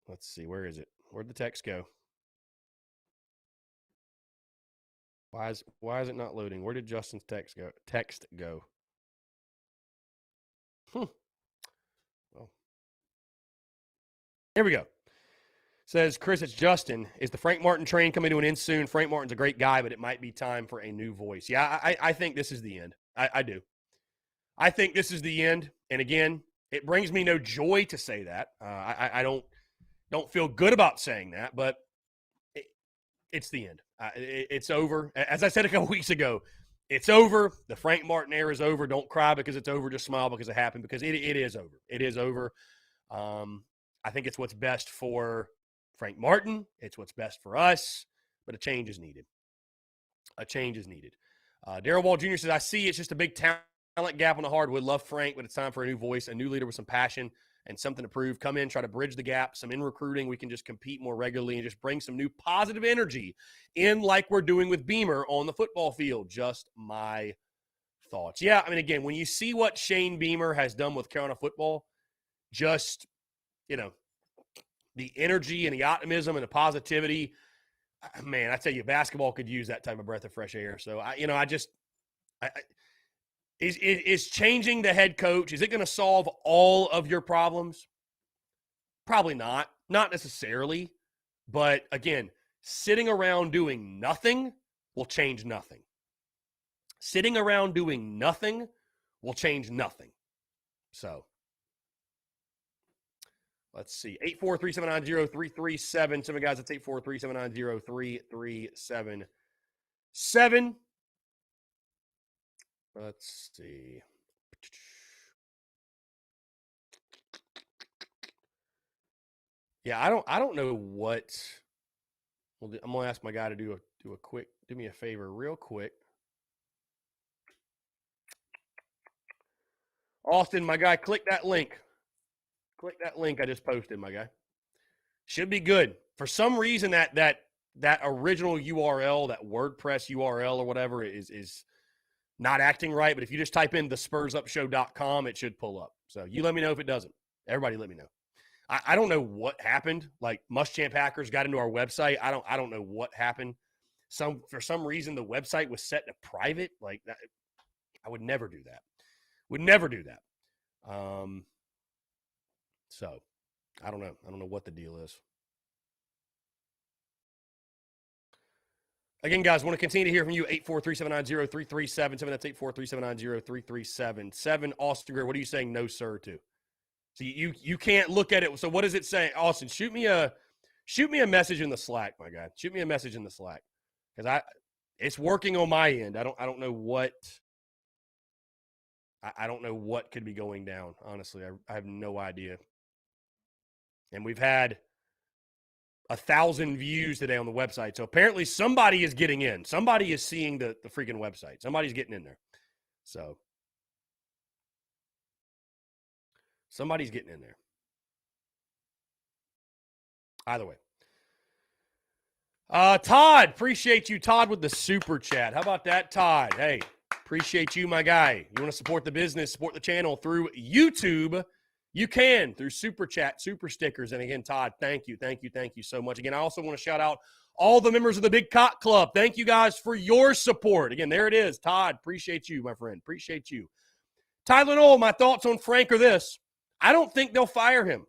Let's see. Where is it? Where'd the text go? Why is it not loading? Where did Justin's text go? Well, here we go. Says, Chris, it's Justin. Is the Frank Martin train coming to an end soon? Frank Martin's a great guy, but it might be time for a new voice. Yeah, I think this is the end. I do. I think this is the end. And again, it brings me no joy to say that. I don't feel good about saying that, but it's the end. It's over. As I said a couple weeks ago, it's over. The Frank Martin era is over. Don't cry because it's over. Just smile because it happened, because it is over. It is over. I think it's what's best for Frank Martin. It's what's best for us, but a change is needed. Darryl Wall Jr. says, I see it's just a big talent gap on the hardwood. Love Frank, but it's time for a new voice, a new leader with some passion and something to prove. Come in, try to bridge the gap. Some in recruiting, we can just compete more regularly and just bring some new positive energy in, like we're doing with Beamer on the football field. Just my thoughts. Yeah, I mean, again, when you see what Shane Beamer has done with Carolina football, just, the energy and the optimism and the positivity, man, I tell you, basketball could use that type of breath of fresh air. So, Is changing the head coach, is it going to solve all of your problems? Probably not. Not necessarily. But again, sitting around doing nothing will change nothing. Sitting around doing nothing will change nothing. So, let's see. 843-790-3377. Guys, that's 843-790-3377. Let's see. Yeah, I don't know what. Well, I'm gonna ask my guy to do me a favor real quick. Austin, my guy, click that link. Click that link I just posted, my guy. Should be good. For some reason, that original URL, that WordPress URL or whatever, is not acting right. But if you just type in thespursupshow.com, it should pull up. So you let me know if it doesn't. Everybody let me know. I don't know what happened. Like, Muschamp hackers got into our website. I don't know what happened. For some reason, the website was set to private. Like that, I would never do that. So I don't know. I don't know what the deal is. Again, guys, want to continue to hear from you. 843-790-3377. That's 843-790-3377. Austin Greer, what are you saying no, sir, to? So you can't look at it. So what does it say? Austin, shoot me a message in the Slack, my guy. Shoot me a message in the Slack. Because it's working on my end. I don't know what could be going down. Honestly, I have no idea. And we've had 1,000 views today on the website. So apparently somebody is getting in. Somebody is seeing the freaking website. Somebody's getting in there. So somebody's getting in there. Either way. Todd, appreciate you, Todd, with the super chat. How about that, Todd? Hey, appreciate you, my guy. You want to support the business, support the channel through YouTube, you can through super chat, super stickers. And again, Todd, thank you so much. Again, I also want to shout out all the members of the Big Cock Club. Thank you guys for your support. Again, there it is. Todd, appreciate you, my friend. Appreciate you. Tyler Noel, my thoughts on Frank are this. I don't think they'll fire him.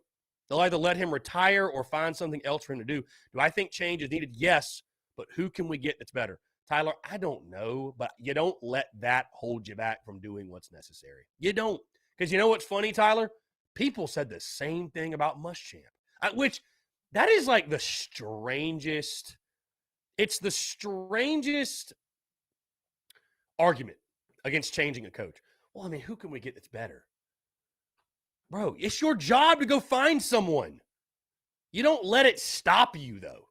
They'll either let him retire or find something else for him to do. Do I think change is needed? Yes, but who can we get that's better? Tyler, I don't know, but you don't let that hold you back from doing what's necessary. You don't. Because you know what's funny, Tyler? People said the same thing about Muschamp, which that is like the strangest. It's the strangest argument against changing a coach. Well, I mean, who can we get that's better? Bro, it's your job to go find someone. You don't let it stop you, though.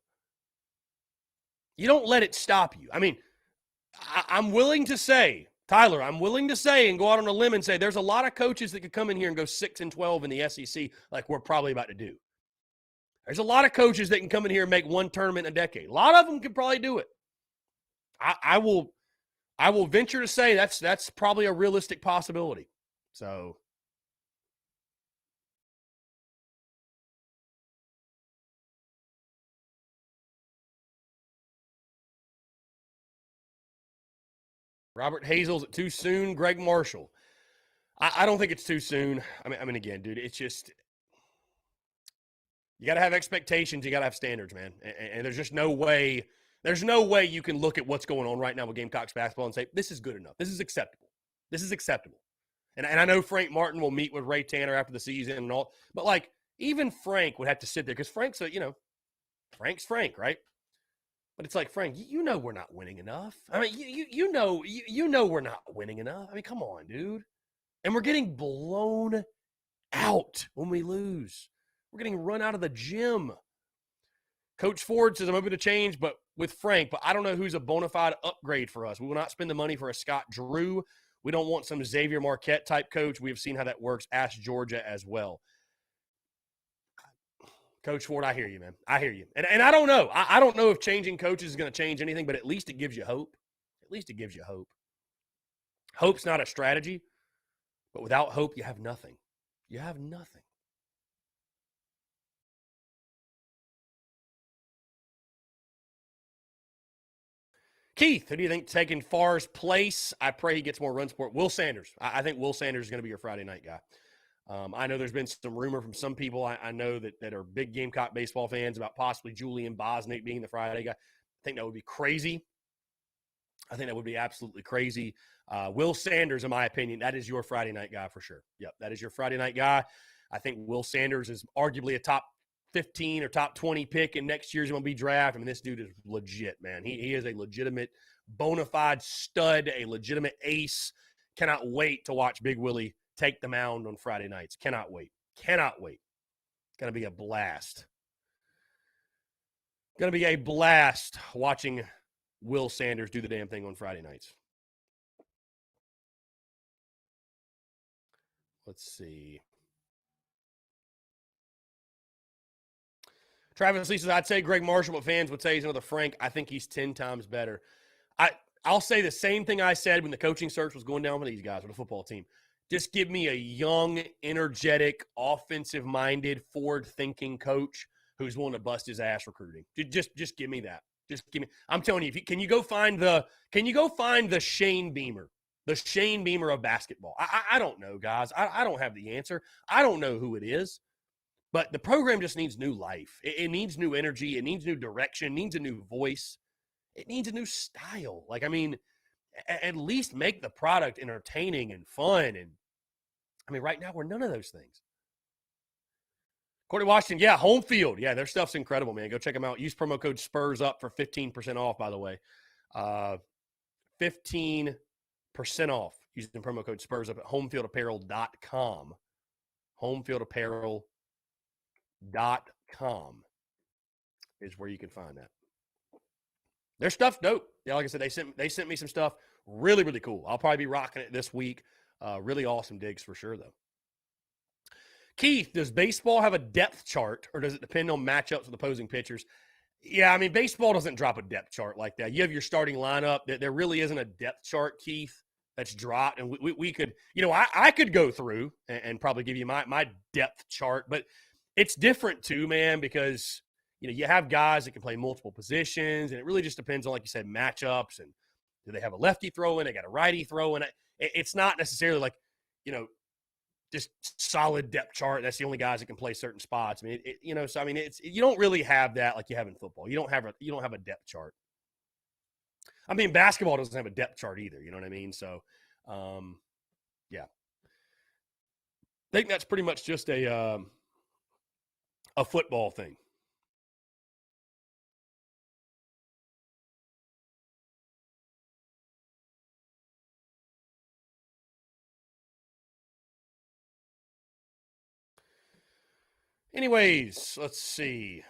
You don't let it stop you. I mean, I'm willing to say, Tyler, I'm willing to say and go out on a limb and say there's a lot of coaches that could come in here and go 6-12 in the SEC like we're probably about to do. There's a lot of coaches that can come in here and make one tournament a decade. A lot of them could probably do it. I will venture to say that's probably a realistic possibility. So Robert Hazel's too soon. Greg Marshall. I don't think it's too soon. I mean, again, dude, it's just you got to have expectations. You got to have standards, man. And there's just no way. There's no way you can look at what's going on right now with Gamecocks basketball and say this is good enough. This is acceptable. This is acceptable. And I know Frank Martin will meet with Ray Tanner after the season and all, but like even Frank would have to sit there because Frank's Frank's Frank, right? But it's like, Frank, you know we're not winning enough. I mean, you know we're not winning enough. I mean, come on, dude. And we're getting blown out when we lose. We're getting run out of the gym. Coach Ford says, I'm open to change, but with Frank, but I don't know who's a bona fide upgrade for us. We will not spend the money for a Scott Drew. We don't want some Xavier Marquette type coach. We have seen how that works. Ask Georgia as well. Coach Ford, I hear you, man. I hear you. And I don't know. I don't know if changing coaches is going to change anything, but at least it gives you hope. At least it gives you hope. Hope's not a strategy, but without hope, you have nothing. You have nothing. Keith, who do you think taking Farr's place? I pray he gets more run support. Will Sanders. I think Will Sanders is going to be your Friday night guy. I know there's been some rumor from some people I know that are big Gamecock baseball fans about possibly Julian Bosnick being the Friday guy. I think that would be crazy. I think that would be absolutely crazy. Will Sanders, in my opinion, that is your Friday night guy for sure. Yep, that is your Friday night guy. I think Will Sanders is arguably a top 15 or top 20 pick in next year's MLB draft. I mean, this dude is legit, man. He is a legitimate, bona fide stud, a legitimate ace. Cannot wait to watch Big Willie take the mound on Friday nights. Cannot wait. Cannot wait. It's going to be a blast. Going to be a blast watching Will Sanders do the damn thing on Friday nights. Let's see. Travis Lee says, I'd say Greg Marshall, but fans would say he's another Frank. I think he's 10 times better. I'll say the same thing I said when the coaching search was going down for these guys with the football team. Just give me a young, energetic, offensive-minded, forward-thinking coach who's willing to bust his ass recruiting. Just give me that. Just give me. I'm telling you, can you go find the Shane Beamer, of basketball? I don't know, guys. I don't have the answer. I don't know who it is, but the program just needs new life. It needs new energy. It needs new direction. It needs a new voice. It needs a new style. Like, I mean, at least make the product entertaining and fun. And I mean, right now we're none of those things. Courtney Washington, yeah, home field. Yeah, their stuff's incredible, man. Go check them out. Use promo code SPURS UP for 15% off, by the way. 15% off using promo code SPURS UP at homefieldapparel.com. Homefieldapparel.com is where you can find that. Their stuff's dope. Yeah, like I said, they sent me some stuff. Really, really cool. I'll probably be rocking it this week. Really awesome digs for sure, though. Keith, does baseball have a depth chart, or does it depend on matchups with opposing pitchers? Yeah, I mean, baseball doesn't drop a depth chart like that. You have your starting lineup. There really isn't a depth chart, Keith, that's dropped. And we could, I could go through and probably give you my depth chart, but it's different too, man, because, you have guys that can play multiple positions, and it really just depends on, like you said, matchups. And do they have a lefty throwing? They got a righty throwing. It's not necessarily like, just solid depth chart. That's the only guys that can play certain spots. I mean, it's you don't really have that like you have in football. You don't have a depth chart. I mean, basketball doesn't have a depth chart either. You know what I mean? So, yeah. I think that's pretty much just a football thing. Anyways, let's see.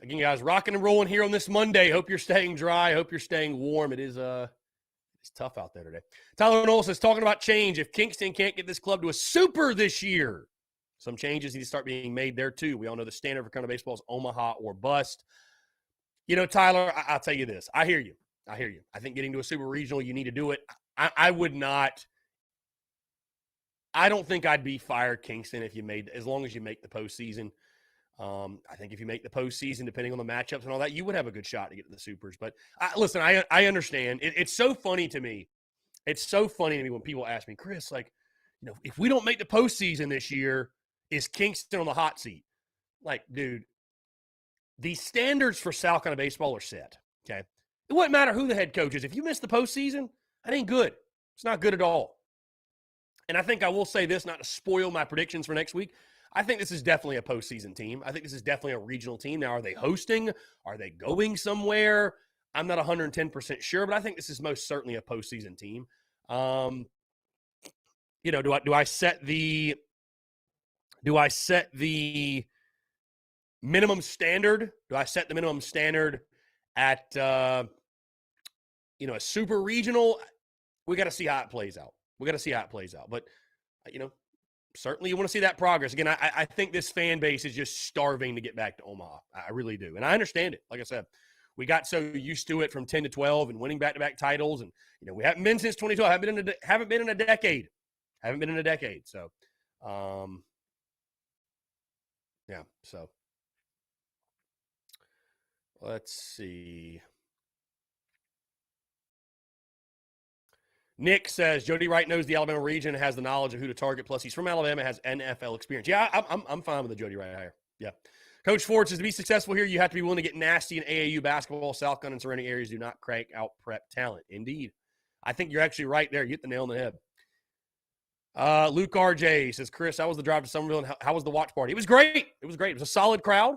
Again, guys, rocking and rolling here on this Monday. Hope you're staying dry. Hope you're staying warm. It's tough out there today. Tyler Knoll says, talking about change. If Kingston can't get this club to a super this year, some changes need to start being made there too. We all know the standard for kind of baseball is Omaha or bust. Tyler, I'll tell you this. I hear you. I think getting to a super regional, you need to do it. I would not. I don't think I'd be fired Kingston as long as you make the postseason. I think if you make the postseason, depending on the matchups and all that, you would have a good shot to get to the supers. But listen, I understand. It's so funny to me. It's so funny to me when people ask me, Chris, like, if we don't make the postseason this year, is Kingston on the hot seat? Like, dude, the standards for South Carolina baseball are set. Okay, it wouldn't matter who the head coach is. If you miss the postseason, that ain't good. It's not good at all. And I think I will say this, not to spoil my predictions for next week. I think this is definitely a postseason team. I think this is definitely a regional team. Now, are they hosting? Are they going somewhere? I'm not 110% sure, but I think this is most certainly a postseason team. Do I set the minimum standard? Do I set the minimum standard at a super regional? We got to see how it plays out. But, certainly you want to see that progress. Again, I think this fan base is just starving to get back to Omaha. I really do. And I understand it. Like I said, we got so used to it from 10 to 12 and winning back-to-back titles. And, we haven't been since 2012. Haven't been in a decade. So, yeah. So, let's see. Nick says Jody Wright knows the Alabama region and has the knowledge of who to target. Plus, he's from Alabama, has NFL experience. Yeah, I'm fine with the Jody Wright hire. Yeah. Coach Ford says to be successful here, you have to be willing to get nasty in AAU basketball. South Carolina and surrounding areas do not crank out prep talent. Indeed. I think you're actually right there. You hit the nail on the head. Luke RJ says, Chris, how was the drive to Summerville and how was the watch party? It was great. It was a solid crowd.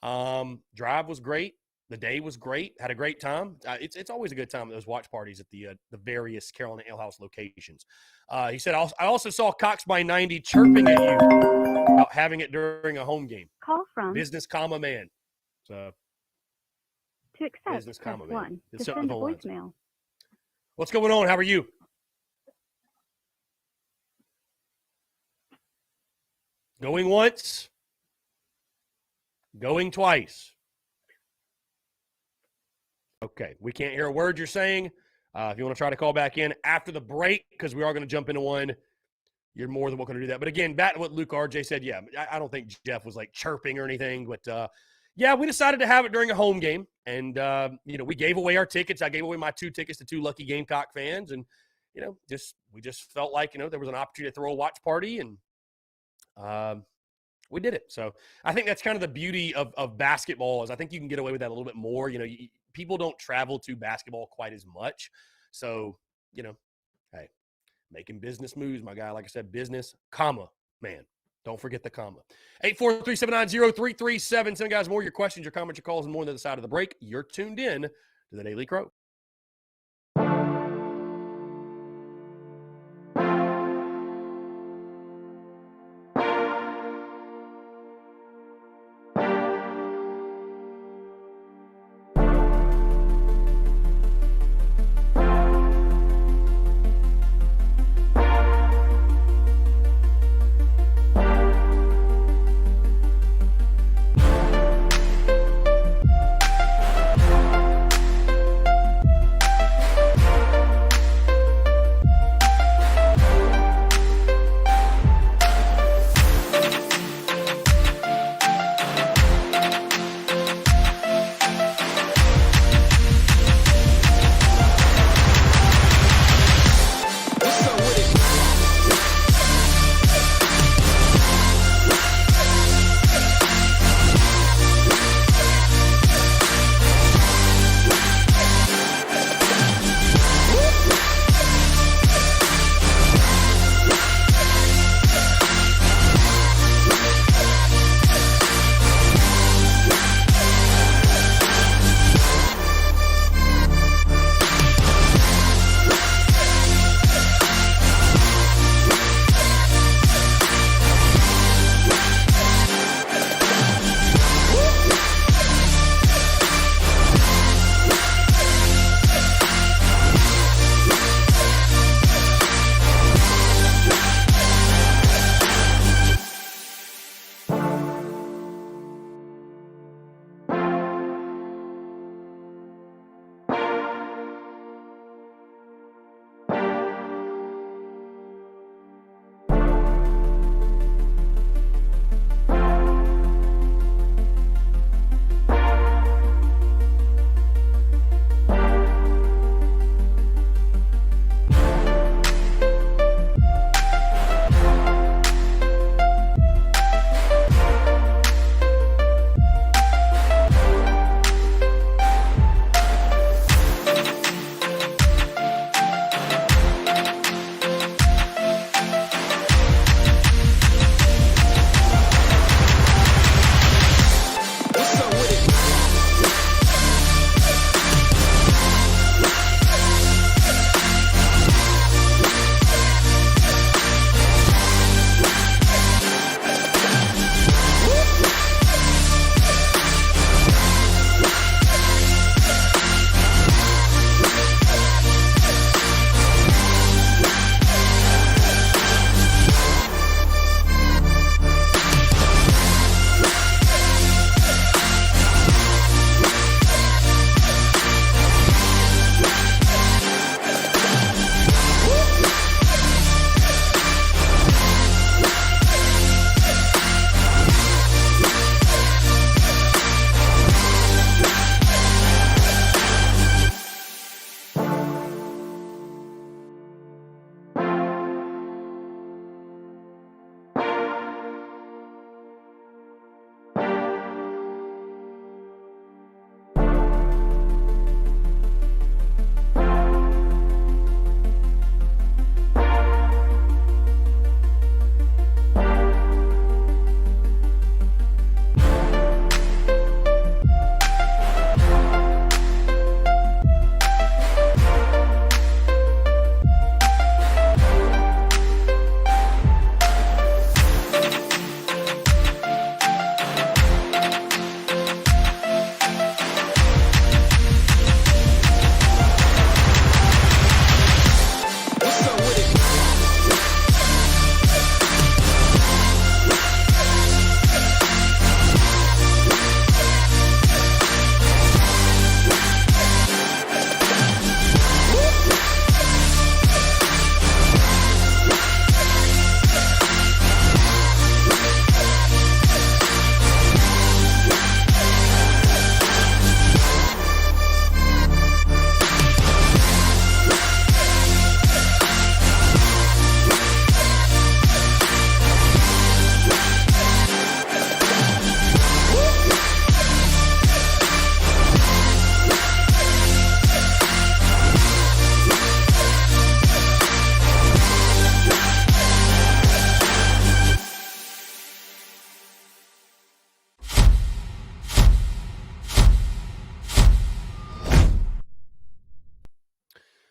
Drive was great. The day was great. Had a great time. It's always a good time at those watch parties at the various Carolina Ale House locations. He said, I also saw Cox by 90 chirping at you about having it during a home game. Call from Business, comma, man. So, to accept, business, press comma, man. 1. It's To send a voicemail. What's going on? How are you? Going once. Going twice. Okay, we can't hear a word you're saying. If you want to try to call back in after the break, because we are going to jump into one, you're more than welcome to do that. But again, back to what Luke RJ said, yeah, I don't think Jeff was like chirping or anything. But, yeah, we decided to have it during a home game. And, we gave away our tickets. I gave away my 2 tickets to 2 lucky Gamecock fans. And, we just felt like, there was an opportunity to throw a watch party. And we did it. So I think that's kind of the beauty of basketball is I think you can get away with that a little bit more. People don't travel to basketball quite as much. So, hey, making business moves, my guy. Like I said, business, comma, man. Don't forget the comma. 843-790-3377. Send guys more your questions, your comments, your calls, and more on the other side of the break. You're tuned in to the Daily Crow.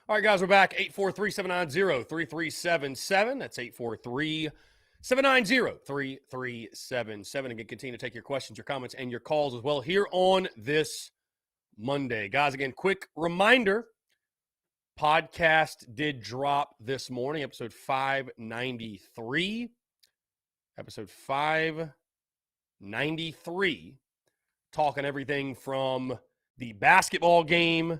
All right, guys, we're back. 843-790-3377. That's 843-790-3377. Again, continue to take your questions, your comments, and your calls as well here on this Monday. Guys, again, quick reminder, podcast did drop this morning, episode 593. Episode 593, talking everything from the basketball game,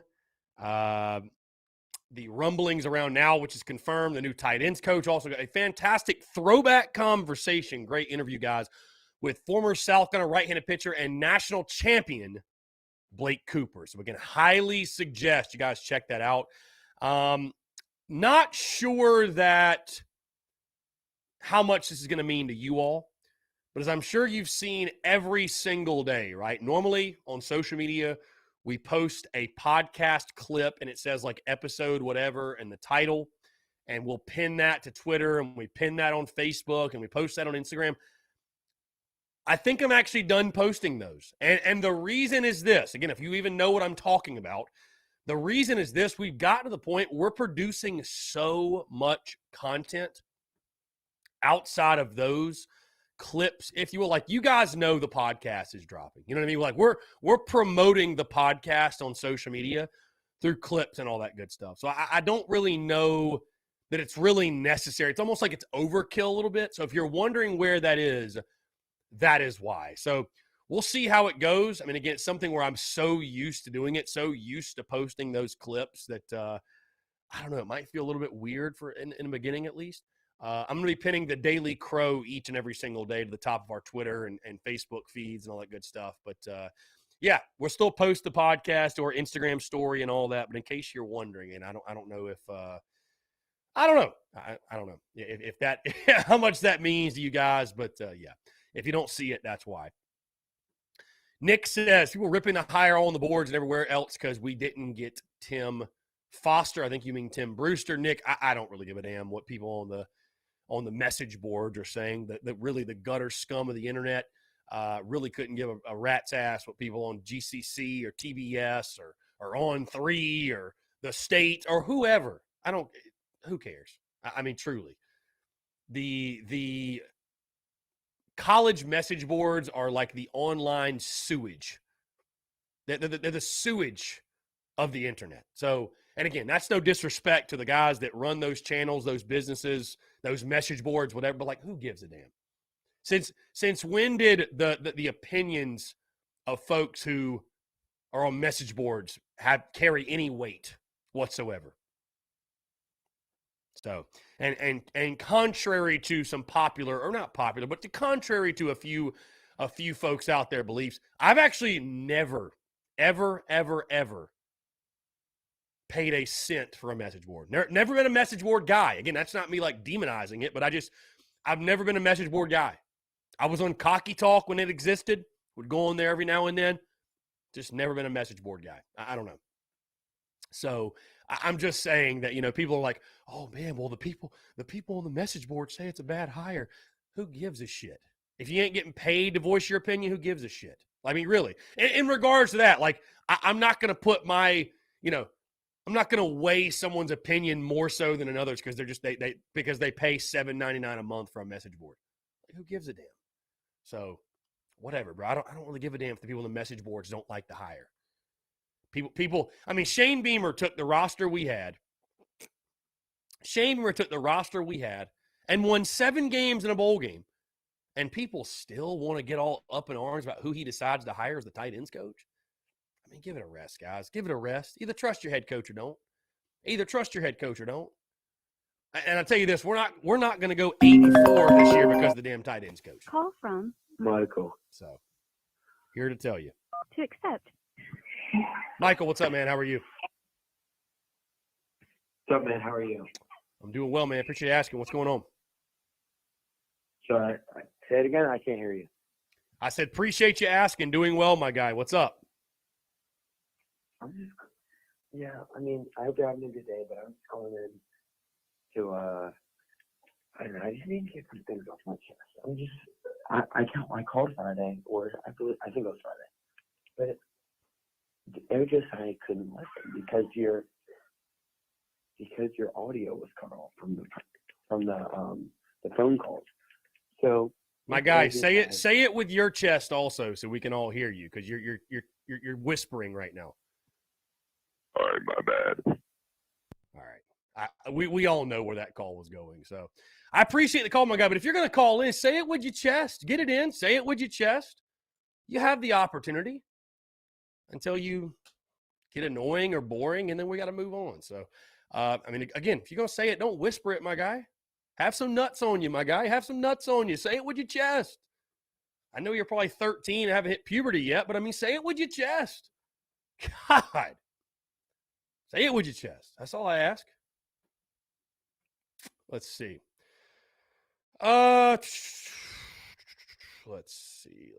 the rumblings around now, which is confirmed. The new tight ends coach also got a fantastic throwback conversation. Great interview, guys, with former South Carolina right-handed pitcher and national champion Blake Cooper. So, again, highly suggest you guys check that out. Not sure that how much this is going to mean to you all, but as I'm sure you've seen every single day, right? Normally on social media, we post a podcast clip and it says like episode whatever and the title, and we'll pin that to Twitter and we pin that on Facebook and we post that on Instagram. I think I'm actually done posting those. And the reason is this. Again, if you even know what I'm talking about, the reason is this. We've gotten to the point we're producing so much content outside of those clips, if you will. Like, you guys know the podcast is dropping. You know what I mean? Like, we're promoting the podcast on social media through clips and all that good stuff. So I don't really know that it's really necessary. It's almost like it's overkill a little bit. So if you're wondering where that is why. So we'll see how it goes. I mean, again, it's something where I'm so used to doing it, so used to posting those clips that I don't know, it might feel a little bit weird for in the beginning at least. I'm going to be pinning the Daily Crow each and every single day to the top of our Twitter and Facebook feeds and all that good stuff. But yeah, we'll still post the podcast or Instagram story and all that. But in case you're wondering, and I don't know if I don't know if that how much that means to you guys. But yeah, if you don't see it, that's why. Nick says people ripping the hire on the boards and everywhere else because we didn't get Tim Foster. I think you mean Tim Brewster. Nick, I don't really give a damn what people on the message boards are saying. That really the gutter scum of the internet really couldn't give a rat's ass what people on GCC or TBS or On 3 or the state or whoever. Who cares? I mean, truly. The college message boards are like the online sewage. They're the sewage of the internet. So, and again, that's no disrespect to the guys that run those channels, those businesses, those message boards, whatever, but like, who gives a damn? Since when did the opinions of folks who are on message boards carry any weight whatsoever? So, and contrary to some popular, or not popular, but contrary to a few folks out there beliefs, I've actually never, ever paid a cent for a message board. Never been a message board guy. Again, that's not me like demonizing it, but I've never been a message board guy. I was on Cocky Talk when it existed. Would go on there every now and then. Just never been a message board guy. I don't know. So I'm just saying that, people are like, oh man, well the people on the message board say it's a bad hire. Who gives a shit? If you ain't getting paid to voice your opinion, who gives a shit? I mean, really, in regards to that, like I'm not going to put I'm not going to weigh someone's opinion more so than another's because they're just because they pay $7.99 a month for a message board. Like, who gives a damn? So whatever, bro. I don't really give a damn if the people on the message boards don't like the hire. People. I mean, Shane Beamer took the roster we had. And won 7 games in a bowl game, and people still want to get all up in arms about who he decides to hire as the tight ends coach. I mean, give it a rest, guys. Give it a rest. Either trust your head coach or don't. And I'll tell you this: we're not going to go 8-4 this year because of the damn tight ends coach. Call from Michael. So, here to tell you. to accept. Michael, what's up, man? How are you? What's up, man? How are you? I'm doing well, man. Appreciate you asking. What's going on? Sorry, say it again. I can't hear you. I said, appreciate you asking. Doing well, my guy. What's up? I mean, I hope you're having a good day, but I'm just calling in to, I don't know, I just need to get some things off my chest. I called Friday, or I think it was Friday, but it was just I couldn't listen because because your audio was cut off from the phone calls. So My guy, say it with your chest also, so we can all hear you, because you're whispering right now. All right, my bad. All right. We all know where that call was going. So I appreciate the call, my guy. But if you're going to call in, say it with your chest. Get it in. Say it with your chest. You have the opportunity until you get annoying or boring, and then we got to move on. So, I mean, again, if you're going to say it, don't whisper it, my guy. Have some nuts on you, my guy. Have some nuts on you. Say it with your chest. I know you're probably 13 and haven't hit puberty yet, but I mean, say it with your chest. God. Say it with your chest. That's all I ask. Let's see. Let's see.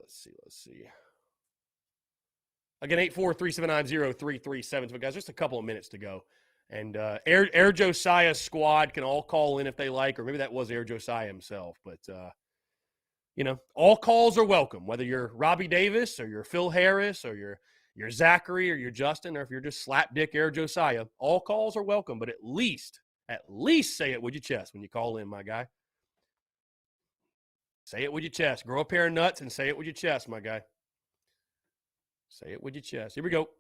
Again, 843-790-3377. But guys, just a couple of minutes to go. And Air Josiah's squad can all call in if they like, or maybe that was Air Josiah himself. But, all calls are welcome, whether you're Robbie Davis or you're Phil Harris or you're Zachary or you're Justin, or if you're just slapdick Air Josiah. All calls are welcome, but at least say it with your chest when you call in, my guy. Say it with your chest. Grow a pair of nuts and say it with your chest, my guy. Say it with your chest. Here we go.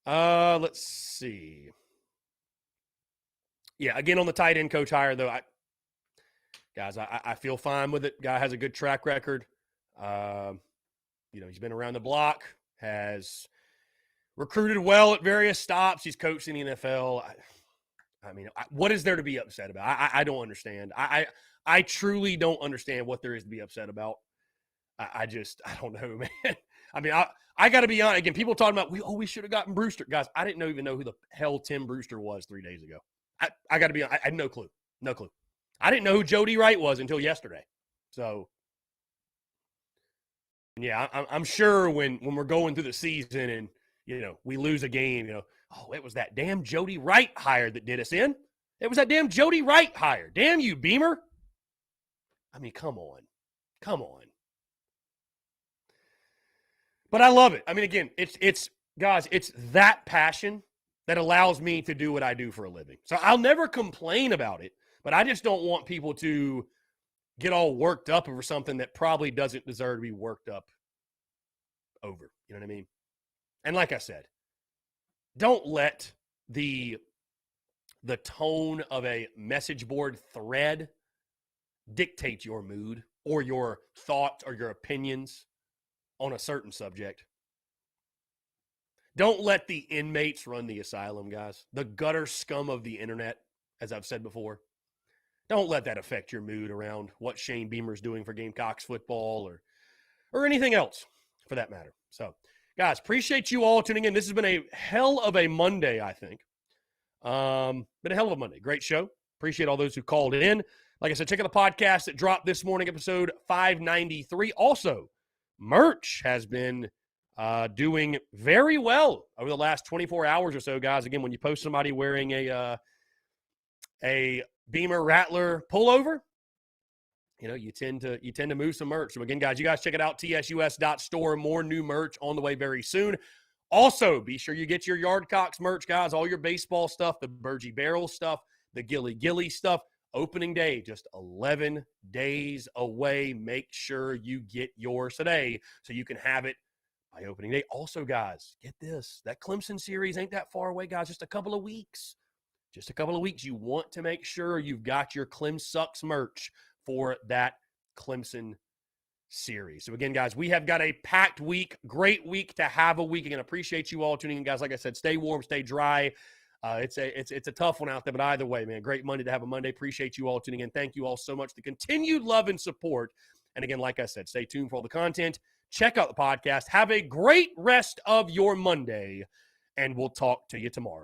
Let's see. Yeah, again, on the tight end coach hire, though, I feel fine with it. Guy has a good track record. He's been around the block, has recruited well at various stops. He's coached in the NFL. What is there to be upset about? I don't understand. I truly don't understand what there is to be upset about. I don't know, man. I mean, I got to be honest. Again, people talking about, we should have gotten Brewster. Guys, I didn't even know who the hell Tim Brewster was 3 days ago. I got to be honest. I had no clue. No clue. I didn't know who Jody Wright was until yesterday. So, yeah, I'm sure when we're going through the season and, we lose a game, it was that damn Jody Wright hire that did us in. It was that damn Jody Wright hire. Damn you, Beamer. I mean, come on. But I love it. I mean, again, it's guys, it's that passion that allows me to do what I do for a living. So I'll never complain about it, but I just don't want people to get all worked up over something that probably doesn't deserve to be worked up over. You know what I mean? And like I said, don't let the tone of a message board thread dictate your mood or your thoughts or your opinions on a certain subject. Don't let the inmates run the asylum, guys. The gutter scum of the internet, as I've said before. Don't let that affect your mood around what Shane Beamer's doing for Gamecocks football or anything else for that matter. So, guys, appreciate you all tuning in. This has been a hell of a Monday, I think. Been a hell of a Monday. Great show. Appreciate all those who called in. Like I said, check out the podcast that dropped this morning, episode 593. Also, merch has been doing very well over the last 24 hours or so, guys. Again, when you post somebody wearing a Beamer Rattler pullover, you tend to move some merch. So again, guys, you guys check it out, tsus.store. More new merch on the way very soon. Also, be sure you get your Yardcocks merch, guys. All your baseball stuff, the Burgie Barrel stuff, the Gilly stuff. Opening day, just 11 days away. Make sure you get yours today so you can have it by opening day. Also, guys, get this. That Clemson series ain't that far away, guys. Just a couple of weeks. You want to make sure you've got your Clem Sucks merch for that Clemson series. So, again, guys, we have got a packed week. Great week to have a week. Again, appreciate you all tuning in, guys. Like I said, stay warm, stay dry. It's a tough one out there, but either way, man, great Monday to have a Monday. Appreciate you all tuning in. Thank you all so much for the continued love and support. And again, like I said, stay tuned for all the content. Check out the podcast. Have a great rest of your Monday, and we'll talk to you tomorrow.